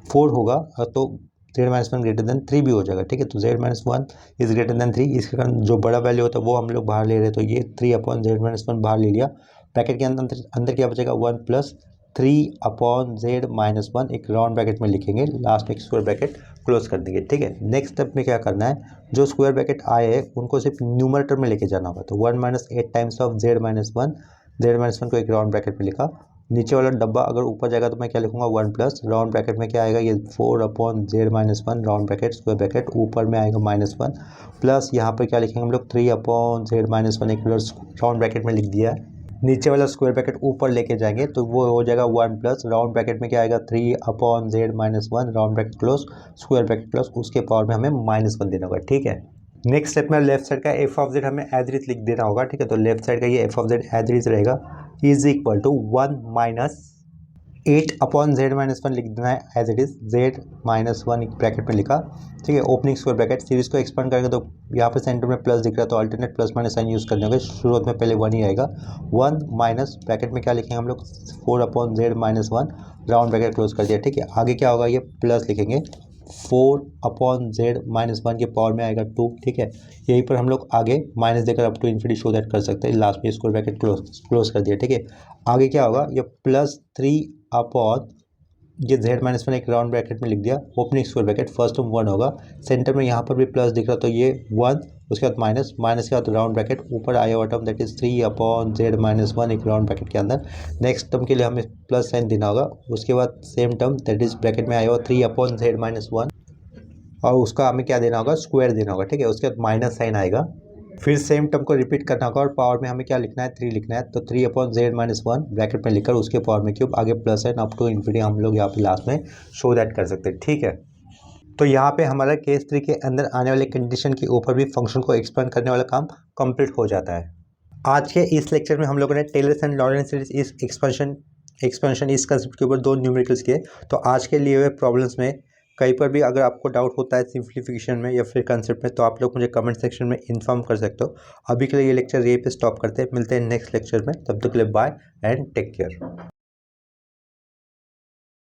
4 होगा तो z minus one greater than 3 भी हो जाएगा। ठीक है, तो z minus one is greater than 3, इसके कारण जो बड़ा वैल्यू होता है वो हम लोग बाहर ले रहे हैं, तो ये 3 अपॉन z माइनस वन बाहर ले लिया, ब्रैकेट के अंदर अंदर क्या बचेगा 1 plus 3 upon z minus one एक राउंड ब्रैकेट में लिखेंगे, लास्ट में स्क्वायर ब्रैकेट क्लोज कर देंगे। ठीक है, नेक्स्ट स्टेप में क्या करना है, जो स्क्वायर ब्रैकेट आए हैं उनको सिर्फ न्यूमरेटर में लेके जाना होगा, तो 1 minus 8 times of z minus one, z minus one को एक राउंड ब्रैकेट में लिखा, नीचे वाला डब्बा अगर ऊपर जाएगा तो मैं क्या लिखूंगा 1 प्लस राउंड ब्रैकेट में क्या आएगा ये 4 upon z minus one round bracket square bracket, ऊपर में आएगा माइनस वन, प्लस यहाँ पर क्या लिखेंगे हम लोग 3 अपॉन z माइनस वन एक राउंड ब्रैकेट में लिख दिया है, नीचे वाला स्क्वायर ब्रैकेट ऊपर लेके जाएंगे तो वो हो जाएगा 1 प्लस राउंड ब्रैकेट में क्या आएगा 3 upon z minus one round bracket close square bracket plus उसके पावर में हमें माइनस वन देना होगा। ठीक है, नेक्स्ट स्टेप में लेफ्ट साइड का एफ ऑफ जेड हमें एज इट लिख देना होगा। ठीक है, तो लेफ्ट साइड का ये F of Z as it रहेगा is equal to 1 minus 8 upon z minus one लिख देना है as it is, z minus one bracket में लिखा। ठीक है, ओपनिंग स्क्वायर ब्रैकेट, सीरीज को एक्सपेंड करेंगे तो यहाँ पे सेंटर में प्लस दिख रहा है तो alternate plus minus sign use करने होंगे, शुरुआत में पहले 1 ही आएगा, 1 माइनस ब्रैकेट में क्या लिखेंगे हम लोग 4 upon z minus one round bracket close कर दिया। ठीक है, आगे क्या होगा ये प्लस लिखेंगे 4 अपॉन z माइनस वन के पावर में आएगा 2। ठीक है, यहीं पर हम लोग आगे माइनस देकर up to infinity show that कर सकते हैं, लास्ट में स्क्वायर ब्रैकेट क्लोज कर दिया। ठीक है, आगे क्या होगा ये प्लस 3 अपॉन ये z माइनस वन एक राउंड ब्रैकेट में लिख दिया, opening square bracket first term 1 होगा, सेंटर में यहाँ पर भी प्लस दिख रहा तो ये 1, उसके बाद माइनस, माइनस के बाद राउंड ब्रैकेट, ऊपर आया हुआ term that is 3 upon z minus one एक राउंड ब्रैकेट के अंदर, नेक्स्ट टर्म के लिए हमें प्लस साइन देना होगा, उसके बाद same term that is bracket में आया हुआ 3 अपॉन z माइनस वन और उसका हमें क्या देना होगा स्क्वायर देना होगा। ठीक है, उसके बाद माइनस साइन आएगा, फिर सेम टर्म को रिपीट करना होगा और पावर में हमें क्या लिखना है 3 लिखना है, तो 3 upon z minus one bracket में लिखकर उसके पावर में क्यूब, आगे प्लस है अप टू इन्फिनिटी हम लोग यहाँ पे लास्ट में शो दैट कर सकते हैं। ठीक है, तो यहाँ पे हमारा केस 3 के अंदर आने वाले कंडीशन के ऊपर भी फंक्शन को एक्सपेंड करने वाला काम कंप्लीट हो जाता है। आज के इस लेक्चर में हम लोगों ने टेलर्स एंड लॉरेंस सीरीज इस एक्सपेंशन इस कंसेप्ट के ऊपर 2 न्यूमेरिकल्स किए। तो आज के लिए हुए प्रॉब्लम्स में कहीं पर भी अगर आपको डाउट होता है सिंप्लीफिकेशन में या फिर कंसेप्ट में तो आप लोग मुझे कमेंट सेक्शन में इन्फॉर्म कर सकते हो। अभी के लिए ये लेक्चर यहीं पे स्टॉप करते हैं, मिलते हैं नेक्स्ट लेक्चर में, तब तक के लिए बाय एंड टेक केयर।